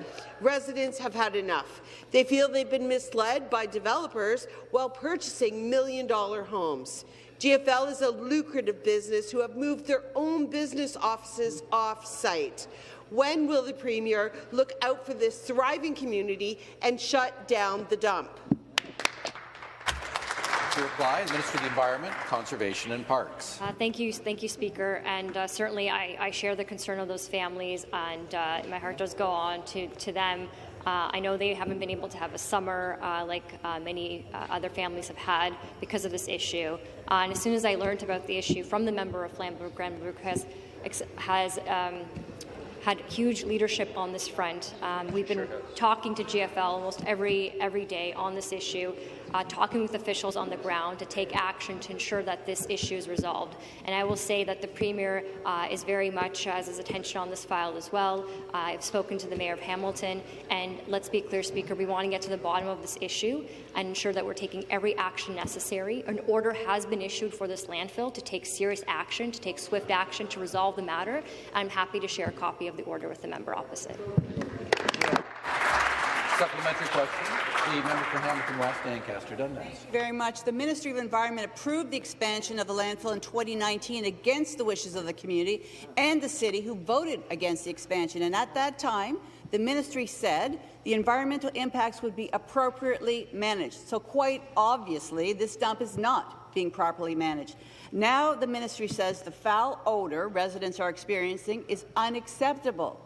Residents have had enough. They feel they've been misled by developers while purchasing million-dollar homes. GFL is a lucrative business who have moved their own business offices off-site. When will the Premier look out for this thriving community and shut down the dump? To reply, the Minister of the Environment, Conservation and Parks. Thank you, Speaker. And certainly I share the concern of those families, and my heart does go on to them. I know they haven't been able to have a summer like many other families have had because of this issue. And as soon as I learned about the issue from the member of Flamborough-Glanbrook has had huge leadership on this front. We've been talking to GFL almost every day on this issue, talking with officials on the ground to take action to ensure that this issue is resolved. And I will say that the Premier is very much has his attention on this file as well. I've spoken to the Mayor of Hamilton, and let's be clear, Speaker, we want to get to the bottom of this issue and ensure that we're taking every action necessary. An order has been issued for this landfill to take serious action, to take swift action to resolve the matter. I'm happy to share a copy of the order with the member opposite. Supplementary question, the member for Hamilton West, Ancaster Dundas. Thank you very much. The Ministry of Environment approved the expansion of the landfill in 2019 against the wishes of the community and the city, who voted against the expansion. And at that time, the ministry said the environmental impacts would be appropriately managed. So quite obviously, this dump is not being properly managed. Now the ministry says the foul odour residents are experiencing is unacceptable.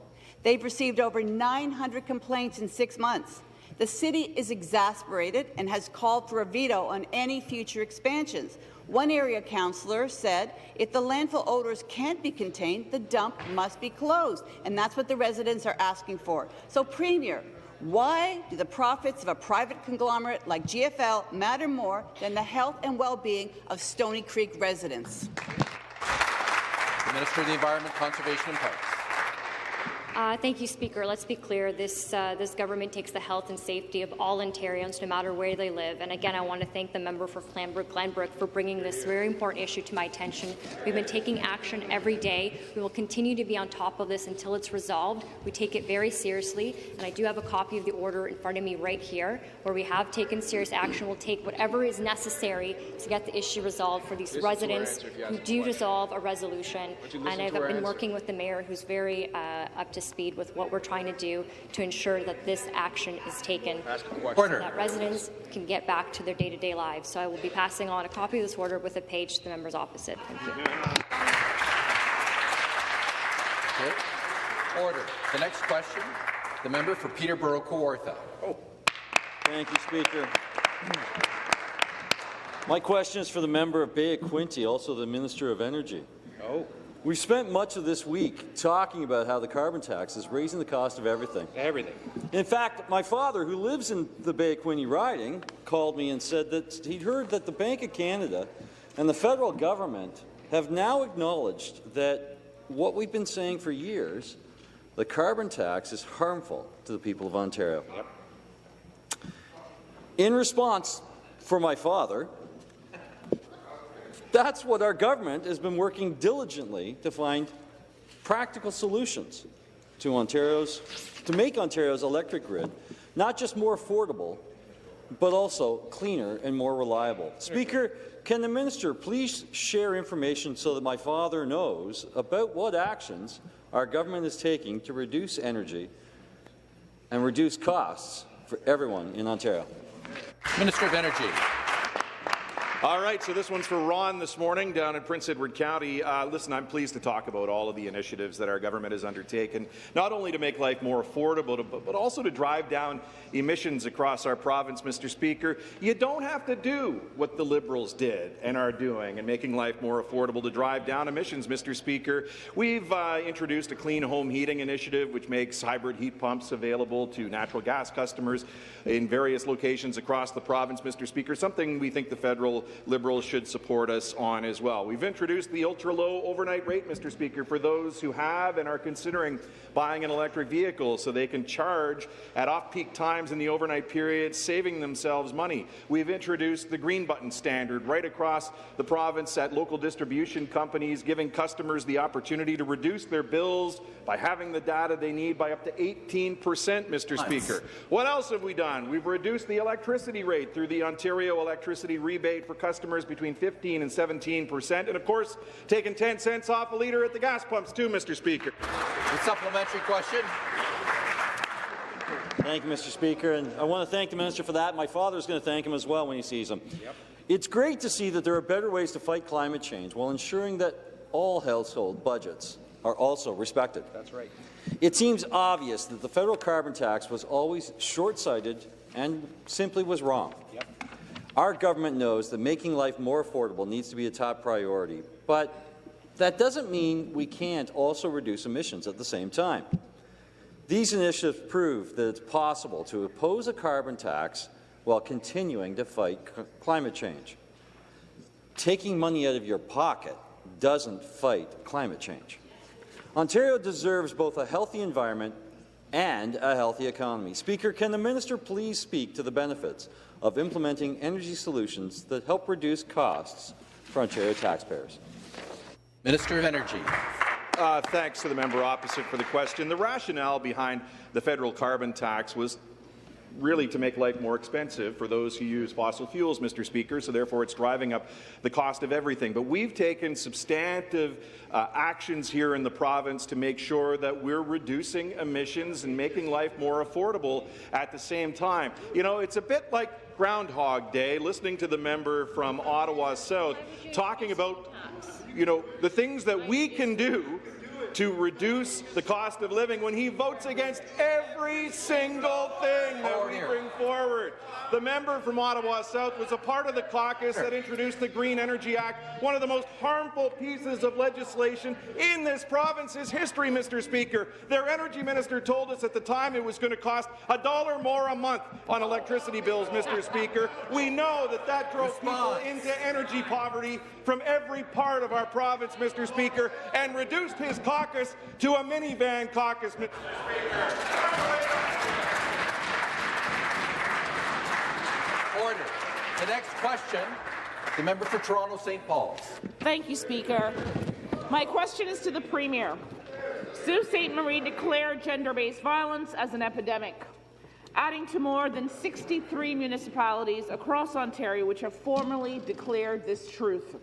They've received over 900 complaints in 6 months. The city is exasperated and has called for a veto on any future expansions. One area councillor said if the landfill odours can't be contained, the dump must be closed, and that's what the residents are asking for. So, Premier, why do the profits of a private conglomerate like GFL matter more than the health and well-being of Stony Creek residents? The Minister of the Environment, Conservation and Parks. Thank you, Speaker. Let's be clear. This government takes the health and safety of all Ontarians, no matter where they live. And again, I want to thank the member for Flamborough-Glanbrook for bringing this very important issue to my attention. We've been taking action every day. We will continue to be on top of this until it's resolved. We take it very seriously, and I do have a copy of the order in front of me right here, where we have taken serious action. We'll take whatever is necessary to get the issue resolved for these residents who do desolve a resolution. And I've been working with the mayor, who's very up to speed with what we're trying to do to ensure that this action is taken so that residents can get back to their day-to-day lives. So I will be passing on a copy of this order with a page to the members opposite. Thank you. Okay. Order. The next question, the member for Peterborough-Kawartha. Thank you, Speaker. My question is for the member of Bay of Quinte, also the Minister of Energy. We spent much of this week talking about how the carbon tax is raising the cost of everything. In fact, my father, who lives in the Bay of Quinte riding, called me and said that he'd heard that the Bank of Canada and the federal government have now acknowledged that what we've been saying for years, the carbon tax is harmful to the people of Ontario. In response, for my father, that's what our government has been working diligently to find practical solutions to make Ontario's electric grid not just more affordable, but also cleaner and more reliable. Speaker, can the minister please share information so that my father knows about what actions our government is taking to reduce energy and reduce costs for everyone in Ontario? Minister of Energy. All right, so this one's for Ron this morning down in Prince Edward County. Listen, I'm pleased to talk about all of the initiatives that our government has undertaken, not only to make life more affordable, but also to drive down emissions across our province, Mr. Speaker. You don't have to do what the Liberals did and are doing and making life more affordable to drive down emissions, Mr. Speaker. We've introduced a clean home heating initiative, which makes hybrid heat pumps available to natural gas customers in various locations across the province, Mr. Speaker, something we think the federal Liberals should support us on as well. We've introduced the ultra-low overnight rate, Mr. Speaker, for those who have and are considering buying an electric vehicle so they can charge at off-peak times in the overnight period, saving themselves money. We've introduced the green button standard right across the province at local distribution companies, giving customers the opportunity to reduce their bills by having the data they need by up to 18%, Mr. Speaker. What else have we done? We've reduced the electricity rate through the Ontario electricity rebate for customers between 15% and 17%, and of course, taking 10 cents off a litre at the gas pumps too, Mr. Speaker. A supplementary question. Thank you, Mr. Speaker, and I want to thank the minister for that. My father is going to thank him as well when he sees him. It's great to see that there are better ways to fight climate change while ensuring that all household budgets are also respected. That's right. It seems obvious that the federal carbon tax was always short-sighted and simply was wrong. Our government knows that making life more affordable needs to be a top priority, but that doesn't mean we can't also reduce emissions at the same time. These initiatives prove that it's possible to oppose a carbon tax while continuing to fight climate change. Taking money out of your pocket doesn't fight climate change. Ontario deserves both a healthy environment and a healthy economy. Speaker, can the minister please speak to the benefits of implementing energy solutions that help reduce costs for Ontario taxpayers? Minister of Energy. Thanks to the member opposite for the question. The rationale behind the federal carbon tax was really to make life more expensive for those who use fossil fuels, Mr. Speaker, so therefore it's driving up the cost of everything. But we've taken substantive actions here in the province to make sure that we're reducing emissions and making life more affordable at the same time. You know, it's a bit like Groundhog Day, listening to the member from Ottawa South talking about, you know, the things that we can do to reduce the cost of living when he votes against every single thing that we bring forward. The member from Ottawa South was a part of the caucus that introduced the Green Energy Act, one of the most harmful pieces of legislation in this province's history, Mr. Speaker. Their energy minister told us at the time it was going to cost $1 more a month on electricity bills, Mr. Speaker. We know that that drove people into energy poverty from every part of our province, Mr. Speaker, and reduced his caucus to a minivan caucus, Mr. Speaker. Order. The next question, the member for Toronto St. Paul's. Thank you, Speaker. My question is to the Premier. Sault Ste. Marie declared gender-based violence as an epidemic, adding to more than 63 municipalities across Ontario which have formally declared this truth.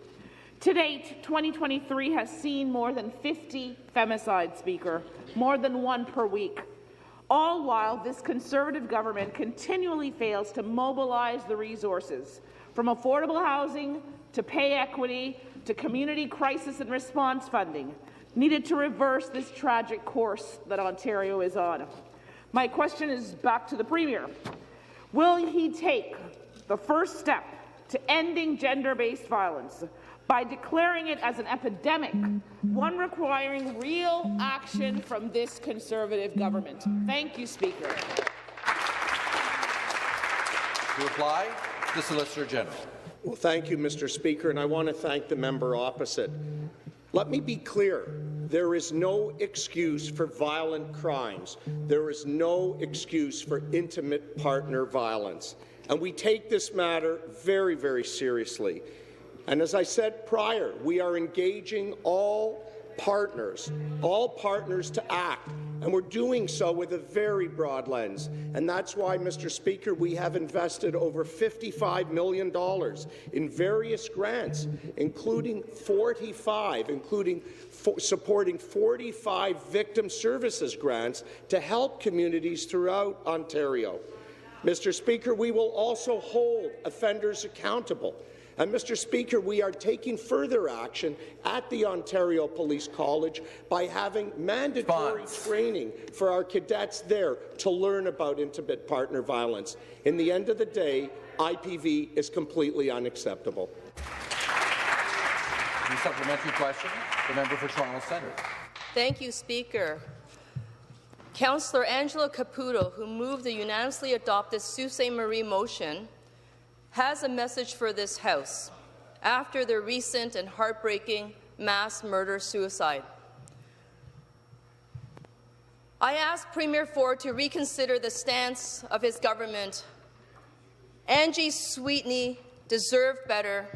To date, 2023 has seen more than 50 femicides, Speaker, more than one per week, all while this Conservative government continually fails to mobilize the resources, from affordable housing to pay equity to community crisis and response funding, needed to reverse this tragic course that Ontario is on. My question is back to the Premier. Will he take the first step to ending gender-based violence by declaring it as an epidemic, one requiring real action from this Conservative government. Thank you, Speaker. To reply, the Solicitor General. Well, thank you, Mr. Speaker, and I want to thank the member opposite. Let me be clear. There is no excuse for violent crimes. There is no excuse for intimate partner violence. And we take this matter very, very seriously. And as I said prior, we are engaging all partners to act, and we're doing so with a very broad lens. And that's why, Mr. Speaker, we have invested over $55 million in various grants, including supporting 45 victim services grants to help communities throughout Ontario. Mr. Speaker, we will also hold offenders accountable. And, Mr. Speaker, we are taking further action at the Ontario Police College by having mandatory training for our cadets there to learn about intimate partner violence. In the end of the day, IPV is completely unacceptable. The supplementary question, the member for Toronto Centre. Thank you, Speaker. Councillor Angela Caputo, who moved the unanimously adopted Sault Ste. Marie motion, has a message for this House after the recent and heartbreaking mass murder-suicide. I ask Premier Ford to reconsider the stance of his government. Angie Sweetney deserved better.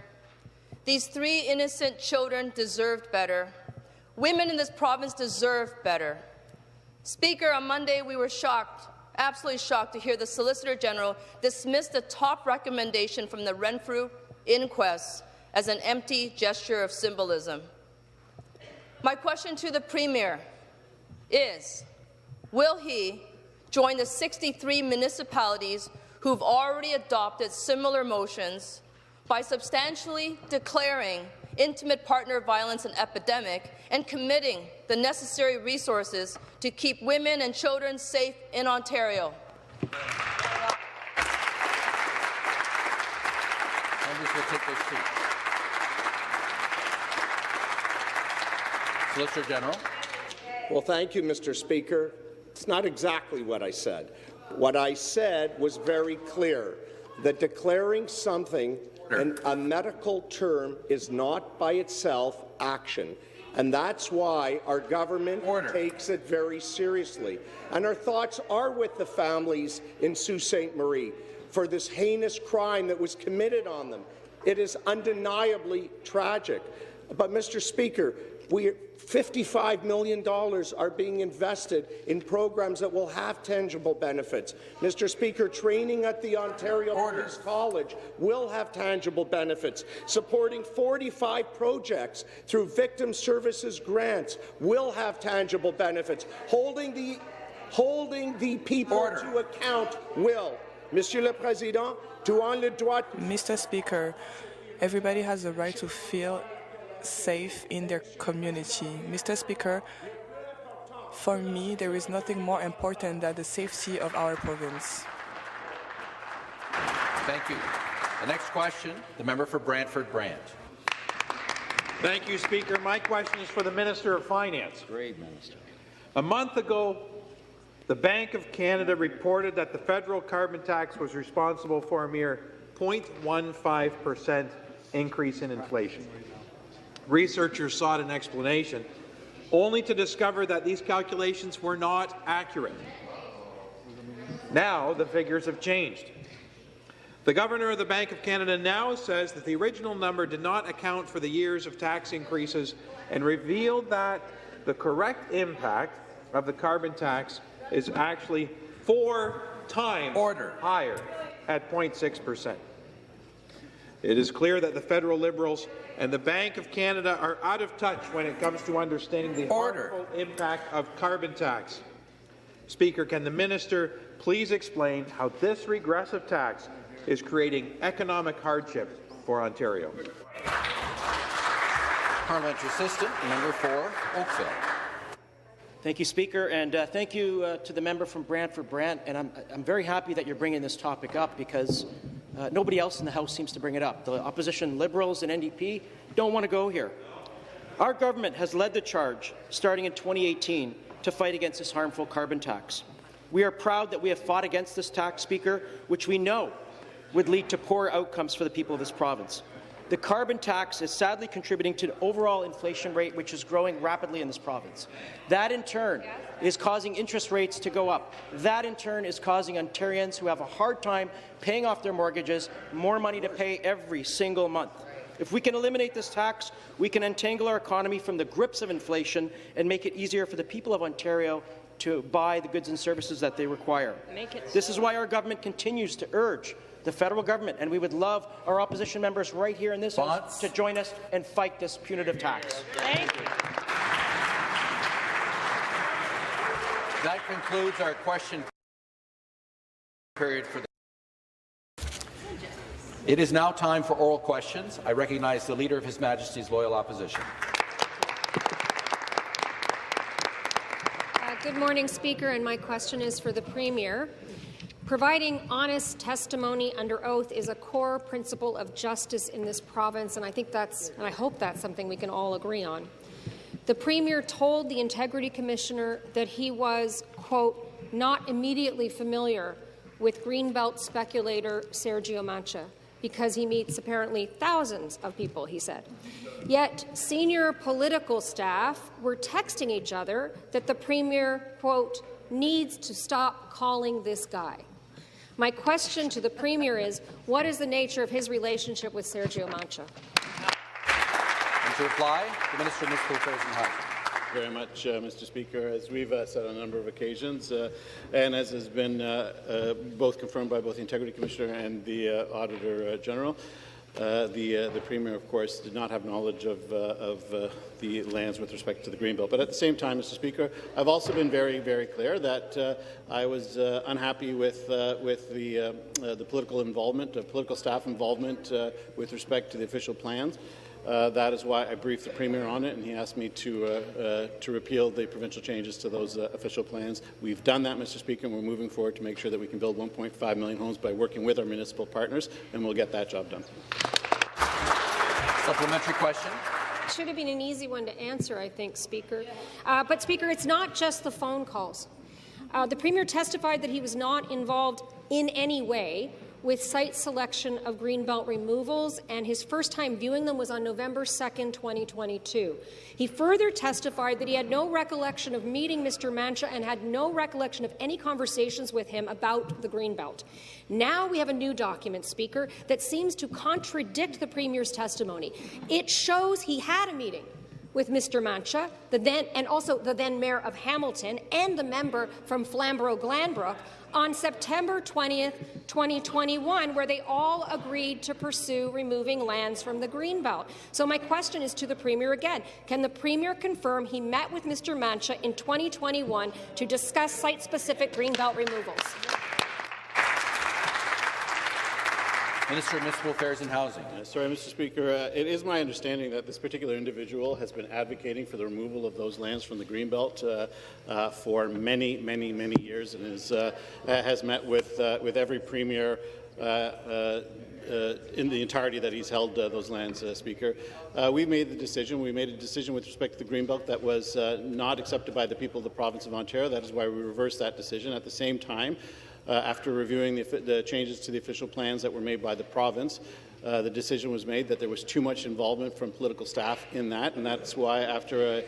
These 3 innocent children deserved better. Women in this province deserve better. Speaker, on Monday we were shocked, absolutely shocked, to hear the Solicitor General dismiss the top recommendation from the Renfrew inquest as an empty gesture of symbolism. My question to the Premier is, will he join the 63 municipalities who've already adopted similar motions by substantially declaring intimate partner violence an epidemic and committing the necessary resources to keep women and children safe in Ontario? Members will take their seats. Solicitor General. Well, thank you, Mr. Speaker. It's not exactly what I said. What I said was very clear, that declaring something a medical term is not by itself action. And that's why our government takes it very seriously. And our thoughts are with the families in Sault Ste. Marie for this heinous crime that was committed on them. It is undeniably tragic. But, Mr. Speaker, $55 million are being invested in programs that will have tangible benefits. Mr. Speaker, training at the Ontario Police College will have tangible benefits. Supporting 45 projects through victim services grants will have tangible benefits. Holding the people to account will. Monsieur le Président, Mr. Speaker, everybody has the right to feel safe in their community. Mr. Speaker, for me, there is nothing more important than the safety of our province. Thank you. The next question, the member for Brantford-Brant. Thank you, Speaker. My question is for the Minister of Finance. Great, Minister. A month ago, the Bank of Canada reported that the federal carbon tax was responsible for a mere 0.15% increase in inflation. Researchers sought an explanation, only to discover that these calculations were not accurate. Now the figures have changed. The Governor of the Bank of Canada now says that the original number did not account for the years of tax increases and revealed that the correct impact of the carbon tax is actually 4 times higher at 0.6%. It is clear that the federal Liberals and the Bank of Canada are out of touch when it comes to understanding the harmful impact of carbon tax. Speaker, can the minister please explain how this regressive tax is creating economic hardship for Ontario? Parliamentary Assistant, member for Oakville. Thank you, Speaker, and thank you to the member from Brantford-Brant. And I'm very happy that you're bringing this topic up because Nobody else in the House seems to bring it up. The opposition Liberals and NDP don't want to go here. Our government has led the charge, starting in 2018, to fight against this harmful carbon tax. We are proud that we have fought against this tax, Speaker, which we know would lead to poor outcomes for the people of this province. The carbon tax is sadly contributing to the overall inflation rate, which is growing rapidly in this province. That, in turn, is causing interest rates to go up. That, in turn, is causing Ontarians who have a hard time paying off their mortgages more money to pay every single month. If we can eliminate this tax, we can untangle our economy from the grips of inflation and make it easier for the people of Ontario to buy the goods and services that they require. This is why our government continues to urge the federal government, and we would love our opposition members right here in this House to join us and fight this punitive tax. Thank you. That concludes our question period for the. It is now time for oral questions. I recognize the Leader of His Majesty's Loyal Opposition. Good morning, Speaker, and my question is for the Premier. Providing honest testimony under oath is a core principle of justice in this province, and I hope that's something we can all agree on. The Premier told the Integrity Commissioner that he was, quote, not immediately familiar with Greenbelt speculator Sergio Mancha, because he meets apparently thousands of people, he said. Yet senior political staff were texting each other that the Premier, quote, needs to stop calling this guy. My question to the Premier is, what is the nature of his relationship with Sergio Mancha? And to reply, the Minister of Municipal Affairs and Housing. Very much, Mr. Speaker. As we've said on a number of occasions, and as has been both confirmed by both the Integrity Commissioner and the Auditor General, the Premier, of course, did not have knowledge of the lands with respect to the Greenbelt. But at the same time, Mr. Speaker, I've also been very, very clear that I was unhappy with the political involvement, political staff involvement with respect to the official plans. That is why I briefed the Premier on it, and he asked me to repeal the provincial changes to those official plans. We've done that, Mr. Speaker, and we're moving forward to make sure that we can build 1.5 million homes by working with our municipal partners, and we'll get that job done. Supplementary question. Should have been an easy one to answer, I think, Speaker. But, Speaker, it's not just the phone calls. The Premier testified that he was not involved in any way with site selection of Greenbelt removals, and his first time viewing them was on November 2nd, 2022. He further testified that he had no recollection of meeting Mr. Mancha and had no recollection of any conversations with him about the Greenbelt. Now we have a new document, Speaker, that seems to contradict the Premier's testimony. It shows he had a meeting with Mr. Mancha, and also the then Mayor of Hamilton and the member from Flamborough-Glanbrook on September 20th, 2021, where they all agreed to pursue removing lands from the Greenbelt. So my question is to the Premier again. Can the Premier confirm he met with Mr. Mancha in 2021 to discuss site-specific Greenbelt removals? Minister of Municipal Affairs and Housing. Sorry, Mr. Speaker. It is my understanding that this particular individual has been advocating for the removal of those lands from the Greenbelt for many, many, many years, and has met with every Premier in the entirety that he's held those lands, Speaker. We made the decision. We made a decision with respect to the Greenbelt that was not accepted by the people of the province of Ontario. That is why we reversed that decision. At the same time, after reviewing the changes to the official plans that were made by the province, the decision was made that there was too much involvement from political staff in that, and that's why after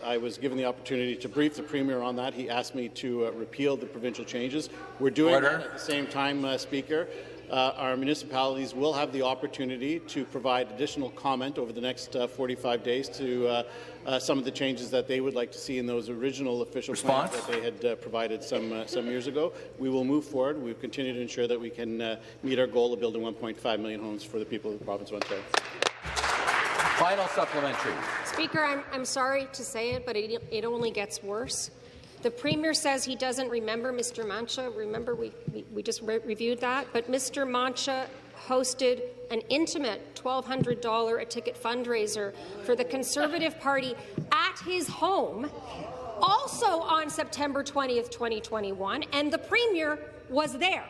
I was given the opportunity to brief the Premier on that, he asked me to repeal the provincial changes. We're doing that at the same time, Speaker. Our municipalities will have the opportunity to provide additional comment over the next 45 days to some of the changes that they would like to see in those original official plans that they had provided some years ago. We will move forward. We've continued to ensure that we can meet our goal of building 1.5 million homes for the people of the province of Ontario. Final supplementary. Speaker, I'm sorry to say it, but it only gets worse. The Premier says he doesn't remember Mr. Mancha. Remember, we just reviewed that. But Mr. Mancha hosted an intimate $1,200 a ticket fundraiser for the Conservative Party at his home, also on September 20th, 2021, and the Premier was there.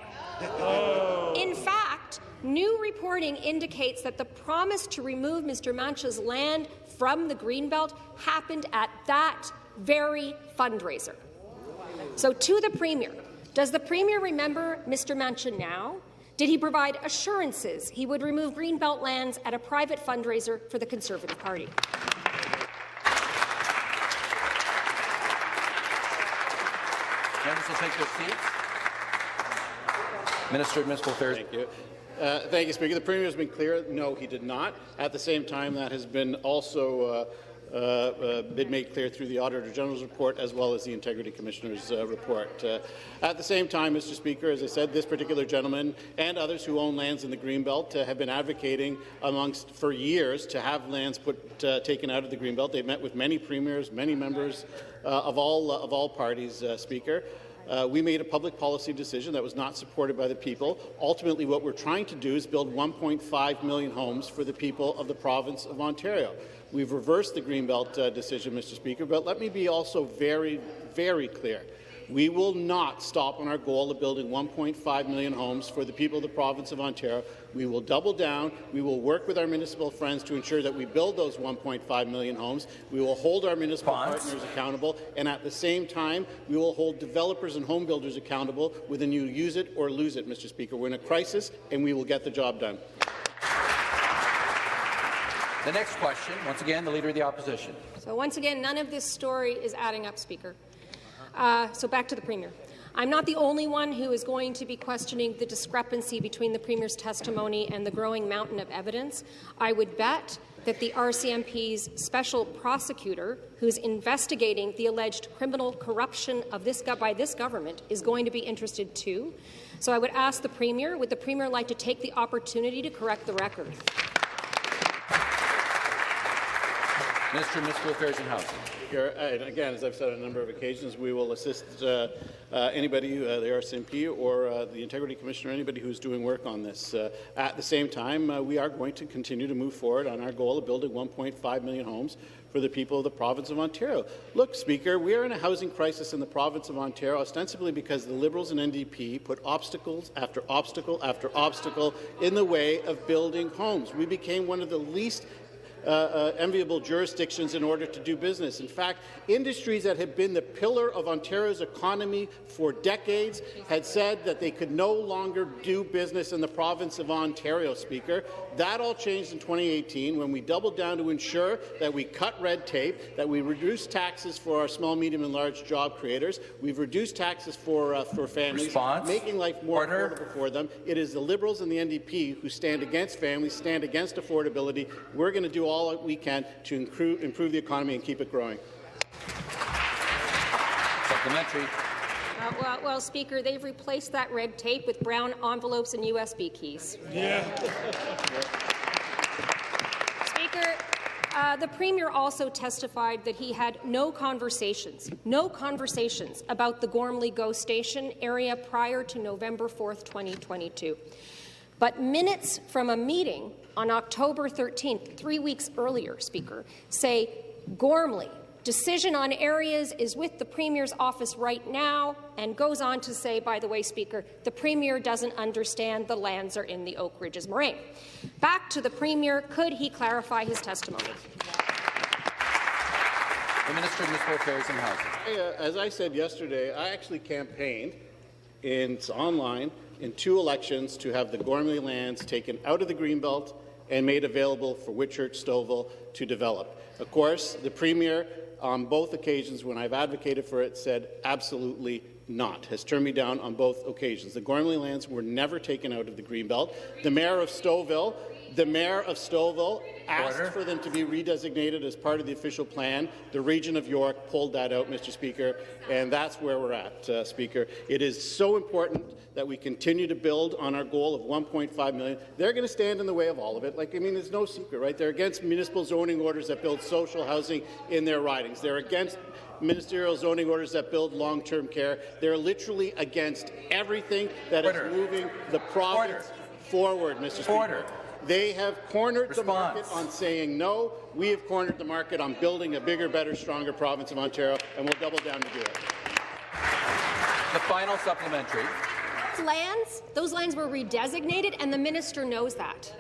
New reporting indicates that the promise to remove Mr. Mancha's land from the Greenbelt happened at that very fundraiser. So to the Premier, does the Premier remember Mr. Mancha now? Did he provide assurances he would remove Greenbelt lands at a private fundraiser for the Conservative Party? Members will take their seats. Minister of Municipal Affairs. Thank you. Thank you, Speaker. The Premier has been clear. No, he did not. At the same time, that has been also been made clear through the Auditor General's report as well as the Integrity Commissioner's report. At the same time, Mr. Speaker, as I said, this particular gentleman and others who own lands in the Greenbelt have been advocating for years to have lands taken out of the Greenbelt. They've met with many premiers, many members of all parties, Speaker. We made a public policy decision that was not supported by the people. Ultimately, what we're trying to do is build 1.5 million homes for the people of the province of Ontario. We've reversed the Greenbelt decision, Mr. Speaker, but let me be also very, very clear. We will not stop on our goal of building 1.5 million homes for the people of the province of Ontario. We will double down. We will work with our municipal friends to ensure that we build those 1.5 million homes. We will hold our municipal partners accountable, and at the same time, we will hold developers and home builders accountable with a new use it or lose it, Mr. Speaker. We're in a crisis, and we will get the job done. The next question, once again, the Leader of the Opposition. So once again, none of this story is adding up, Speaker. So back to the Premier. I'm not the only one who is going to be questioning the discrepancy between the Premier's testimony and the growing mountain of evidence. I would bet that the RCMP's special prosecutor, who's investigating the alleged criminal corruption of by this government, is going to be interested too. So I would ask the Premier, would the Premier like to take the opportunity to correct the record? Minister of Municipal Affairs and Housing. And again, as I've said on a number of occasions, we will assist anybody, the RCMP or the Integrity Commissioner, anybody who's doing work on this. At the same time, we are going to continue to move forward on our goal of building 1.5 million homes for the people of the province of Ontario. Look, Speaker, we are in a housing crisis in the province of Ontario, ostensibly because the Liberals and NDP put obstacles after obstacle after obstacle in the way of building homes. We became one of the least enviable jurisdictions in order to do business. In fact, industries that have been the pillar of Ontario's economy for decades had said that they could no longer do business in the province of Ontario, Speaker. That all changed in 2018 when we doubled down to ensure that we cut red tape, that we reduced taxes for our small, medium and large job creators. We've reduced taxes for families, making life more affordable for them. It is the Liberals and the NDP who stand against families, stand against affordability. We're going to do all we can to improve the economy and keep it growing. Supplementary. Well, Speaker, they've replaced that red tape with brown envelopes and USB keys. Yeah. Speaker, the Premier also testified that he had no conversations about the Gormley GO station area prior to November 4th, 2022. But minutes from a meeting on October 13th, 3 weeks earlier, Speaker, say Gormley, decision on areas is with the Premier's office right now, and goes on to say, by the way, Speaker, the Premier doesn't understand the lands are in the Oak Ridges Moraine. Back to the Premier, could he clarify his testimony? The Minister of Municipal Affairs and Housing. As I said yesterday, I actually campaigned online in 2 elections to have the Gormley lands taken out of the Greenbelt and made available for Whitchurch Stouffville to develop. Of course, the Premier, on both occasions when I've advocated for it, said absolutely not, has turned me down on both occasions. The Gormley lands were never taken out of the Greenbelt. The Mayor of Stouffville asked for them to be redesignated as part of the official plan. The Region of York pulled that out, Mr. Speaker, and that's where we're at, Speaker. It is so important that we continue to build on our goal of 1.5 million. They're going to stand in the way of all of it. It's no secret, right? They're against municipal zoning orders that build social housing in their ridings. They're against ministerial zoning orders that build long-term care. They're literally against everything that is moving the province forward, Mr. Speaker. They have cornered the market on saying no. We have cornered the market on building a bigger, better, stronger province of Ontario, and we'll double down to do it. The final supplementary. those lands were redesignated, and the minister knows that.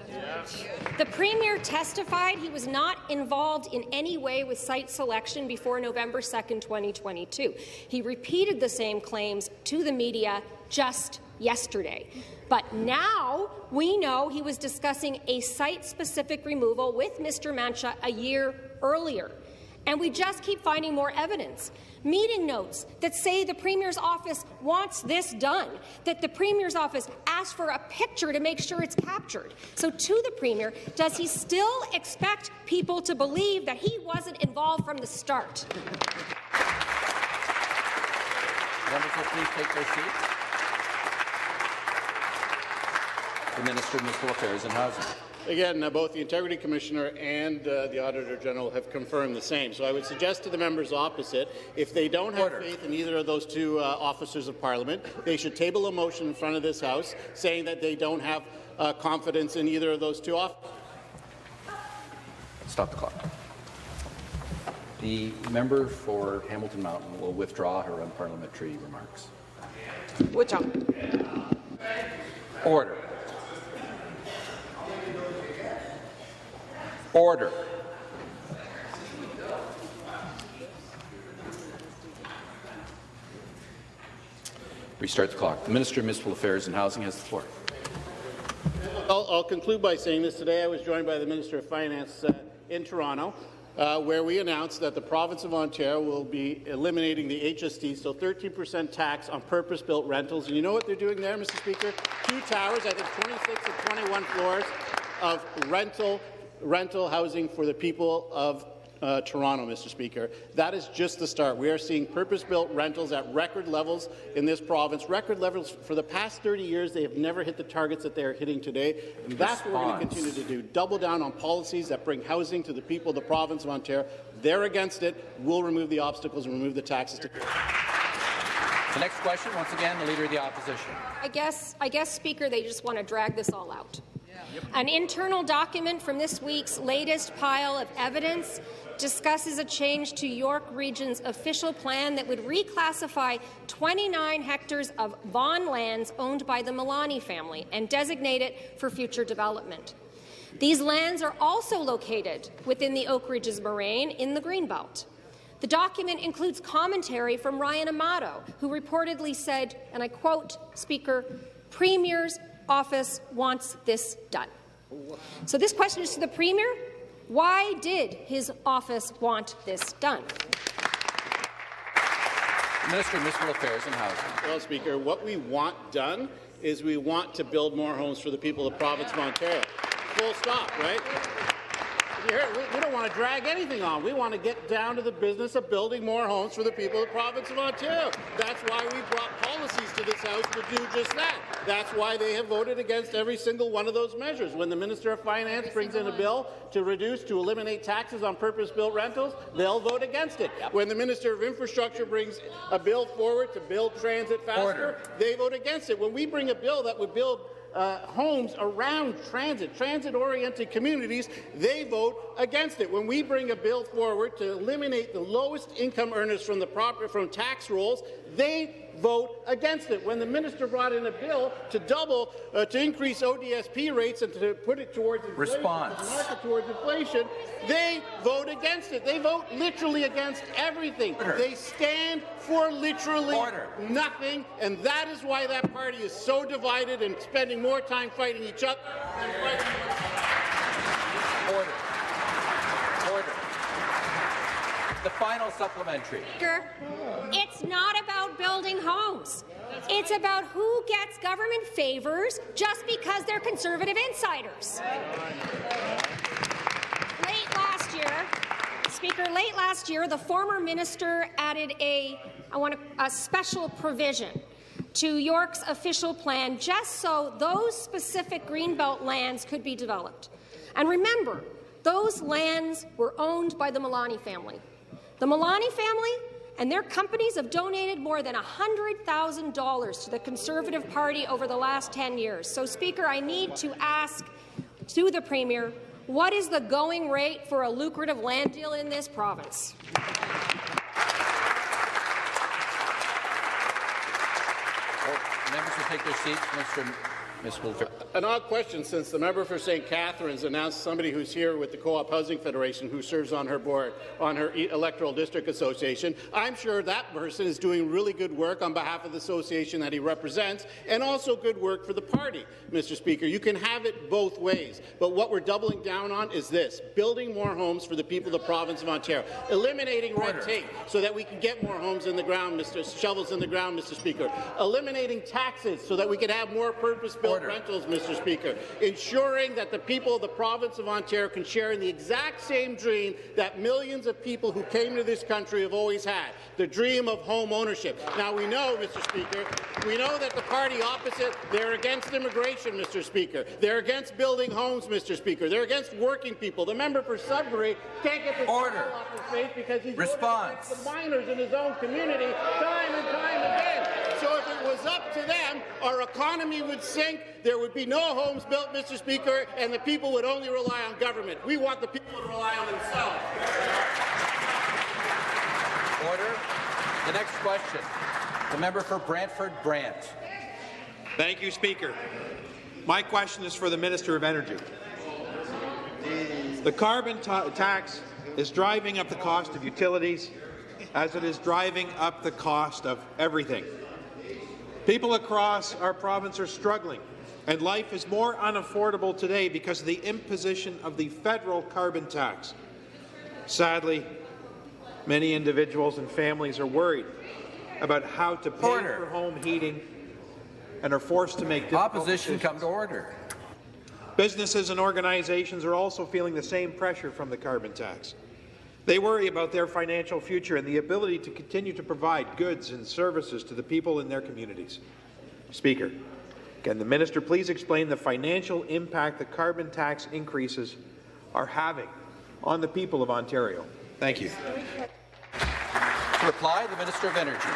The Premier testified he was not involved in any way with site selection before November 2nd, 2022. He repeated the same claims to the media just yesterday. But now we know he was discussing a site-specific removal with Mr. Mancha a year earlier. And we just keep finding more evidence. Meeting notes that say the Premier's office wants this done, that the Premier's office asked for a picture to make sure it's captured. So to the Premier, does he still expect people to believe that he wasn't involved from the start? Members will please take their seats. The Minister of Municipal Affairs and Housing. Again, both the Integrity Commissioner and the Auditor General have confirmed the same. So I would suggest to the members opposite, if they don't have faith in either of those two officers of Parliament, they should table a motion in front of this House saying that they don't have confidence in either of those two officers. Stop the clock. The member for Hamilton Mountain will withdraw her unparliamentary remarks. Withdraw. Order. Order. Restart the clock. The Minister of Municipal Affairs and Housing has the floor. I'll conclude by saying this. Today I was joined by the Minister of Finance in Toronto, where we announced that the province of Ontario will be eliminating the HST, so 13% tax on purpose-built rentals. And you know what they're doing there, Mr. Speaker? 2 towers, I think 26 and 21 floors of rental housing for the people of Toronto, Mr. Speaker. That is just the start. We are seeing purpose-built rentals at record levels in this province. Record levels for the past 30 years. They have never hit the targets that they are hitting today. And that's what we're going to continue to do. Double down on policies that bring housing to the people of the province of Ontario. They're against it. We'll remove the obstacles and remove the taxes. The next question, once again, the Leader of the Opposition. I guess, Speaker, they just want to drag this all out. An internal document from this week's latest pile of evidence discusses a change to York Region's official plan that would reclassify 29 hectares of Vaughan lands owned by the Milani family and designate it for future development. These lands are also located within the Oak Ridges Moraine in the Greenbelt. The document includes commentary from Ryan Amato, who reportedly said, and I quote, Speaker, "Premier's office wants this done." So this question is to the Premier. Why did his office want this done? Minister of Municipal Affairs and Housing. Well, Speaker, what we want done is we want to build more homes for the people of the province of Ontario. Full stop, right? We don't want to drag anything on. We want to get down to the business of building more homes for the people of the province of Ontario. That's why we brought policies to this House to do just that. That's why they have voted against every single one of those measures. When the Minister of Finance brings in a bill to eliminate taxes on purpose-built rentals, they'll vote against it. When the Minister of Infrastructure brings a bill forward to build transit faster, they vote against it. When we bring a bill that would build homes around transit-oriented communities, they vote against it. When we bring a bill forward to eliminate the lowest income earners from tax rolls, they vote against it. When the minister brought in a bill to increase ODSP rates and to put it towards inflation, market towards inflation, they vote against it. They vote literally against everything. They stand for literally nothing, and that is why that party is so divided and spending more time fighting each other than fighting. Order. The final supplementary. It's not about building homes. It's about who gets government favours just because they're Conservative insiders. Late last year, the former minister added a special provision to York's official plan just so those specific Greenbelt lands could be developed. And remember, those lands were owned by the Milani family. The Milani family and their companies have donated more than $100,000 to the Conservative Party over the last 10 years. So, Speaker, I need to ask to the Premier, what is the going rate for a lucrative land deal in this province? Members will take their seats. Ms. Wilfer. An odd question, since the member for St. Catharines announced somebody who's here with the Co-op Housing Federation who serves on her board, on her electoral district association. I'm sure that person is doing really good work on behalf of the association that he represents, and also good work for the party, Mr. Speaker. You can have it both ways, but what we're doubling down on is this: building more homes for the people of the province of Ontario, eliminating red tape so that we can get more homes in the ground, shovels in the ground, Mr. Speaker, eliminating taxes so that we can have more purpose-built rentals, Mr. Speaker, ensuring that the people of the province of Ontario can share in the exact same dream that millions of people who came to this country have always had, the dream of home ownership. Now, we know, Mr. Speaker, we know that the party opposite, they're against immigration, Mr. Speaker. They're against building homes, Mr. Speaker. They're against working people. The member for Sudbury can't get this off his face because he's voted against the minors in his own community time and time again. So if it was up to them, our economy would sink, there would be no homes built, Mr. Speaker, and the people would only rely on government. We want the people to rely on themselves. Order. The next question. The member for Brantford-Brant. Thank you, Speaker. My question is for the Minister of Energy. The carbon tax is driving up the cost of utilities as it is driving up the cost of everything. People across our province are struggling, and life is more unaffordable today because of the imposition of the federal carbon tax. Sadly, many individuals and families are worried about how to pay for home heating and are forced to make difficult decisions. Come to order. Businesses and organizations are also feeling the same pressure from the carbon tax. They worry about their financial future and the ability to continue to provide goods and services to the people in their communities. Speaker, can the minister please explain the financial impact the carbon tax increases are having on the people of Ontario? Thank you. To reply, the Minister of Energy.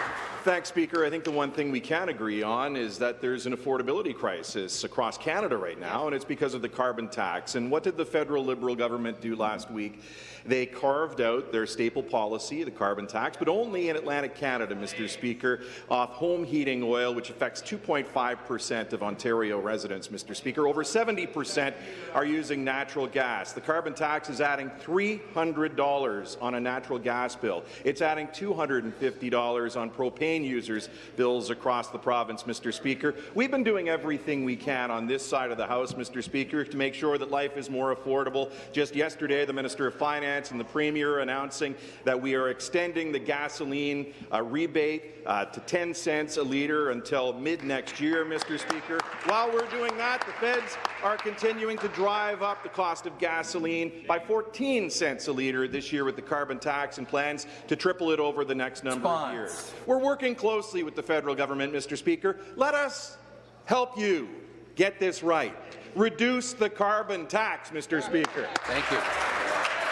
Thanks, Speaker. I think the one thing we can agree on is that there's an affordability crisis across Canada right now, and it's because of the carbon tax. And what did the federal Liberal government do last week? They carved out their staple policy, the carbon tax, but only in Atlantic Canada, Mr. Speaker, off home heating oil, which affects 2.5% of Ontario residents, Mr. Speaker. Over 70% are using natural gas. The carbon tax is adding $300 on a natural gas bill. It's adding $250 on propane users' bills across the province, Mr. Speaker. We've been doing everything we can on this side of the House, Mr. Speaker, to make sure that life is more affordable. Just yesterday, the Minister of Finance and the Premier announcing that we are extending the gasoline rebate to 10 cents a litre until mid-next year, Mr. Speaker. While we're doing that, the feds are continuing to drive up the cost of gasoline by 14 cents a litre this year with the carbon tax and plans to triple it over the next number of years. We're working closely with the federal government, Mr. Speaker. Let us help you get this right. Reduce the carbon tax, Mr. Speaker. Thank you.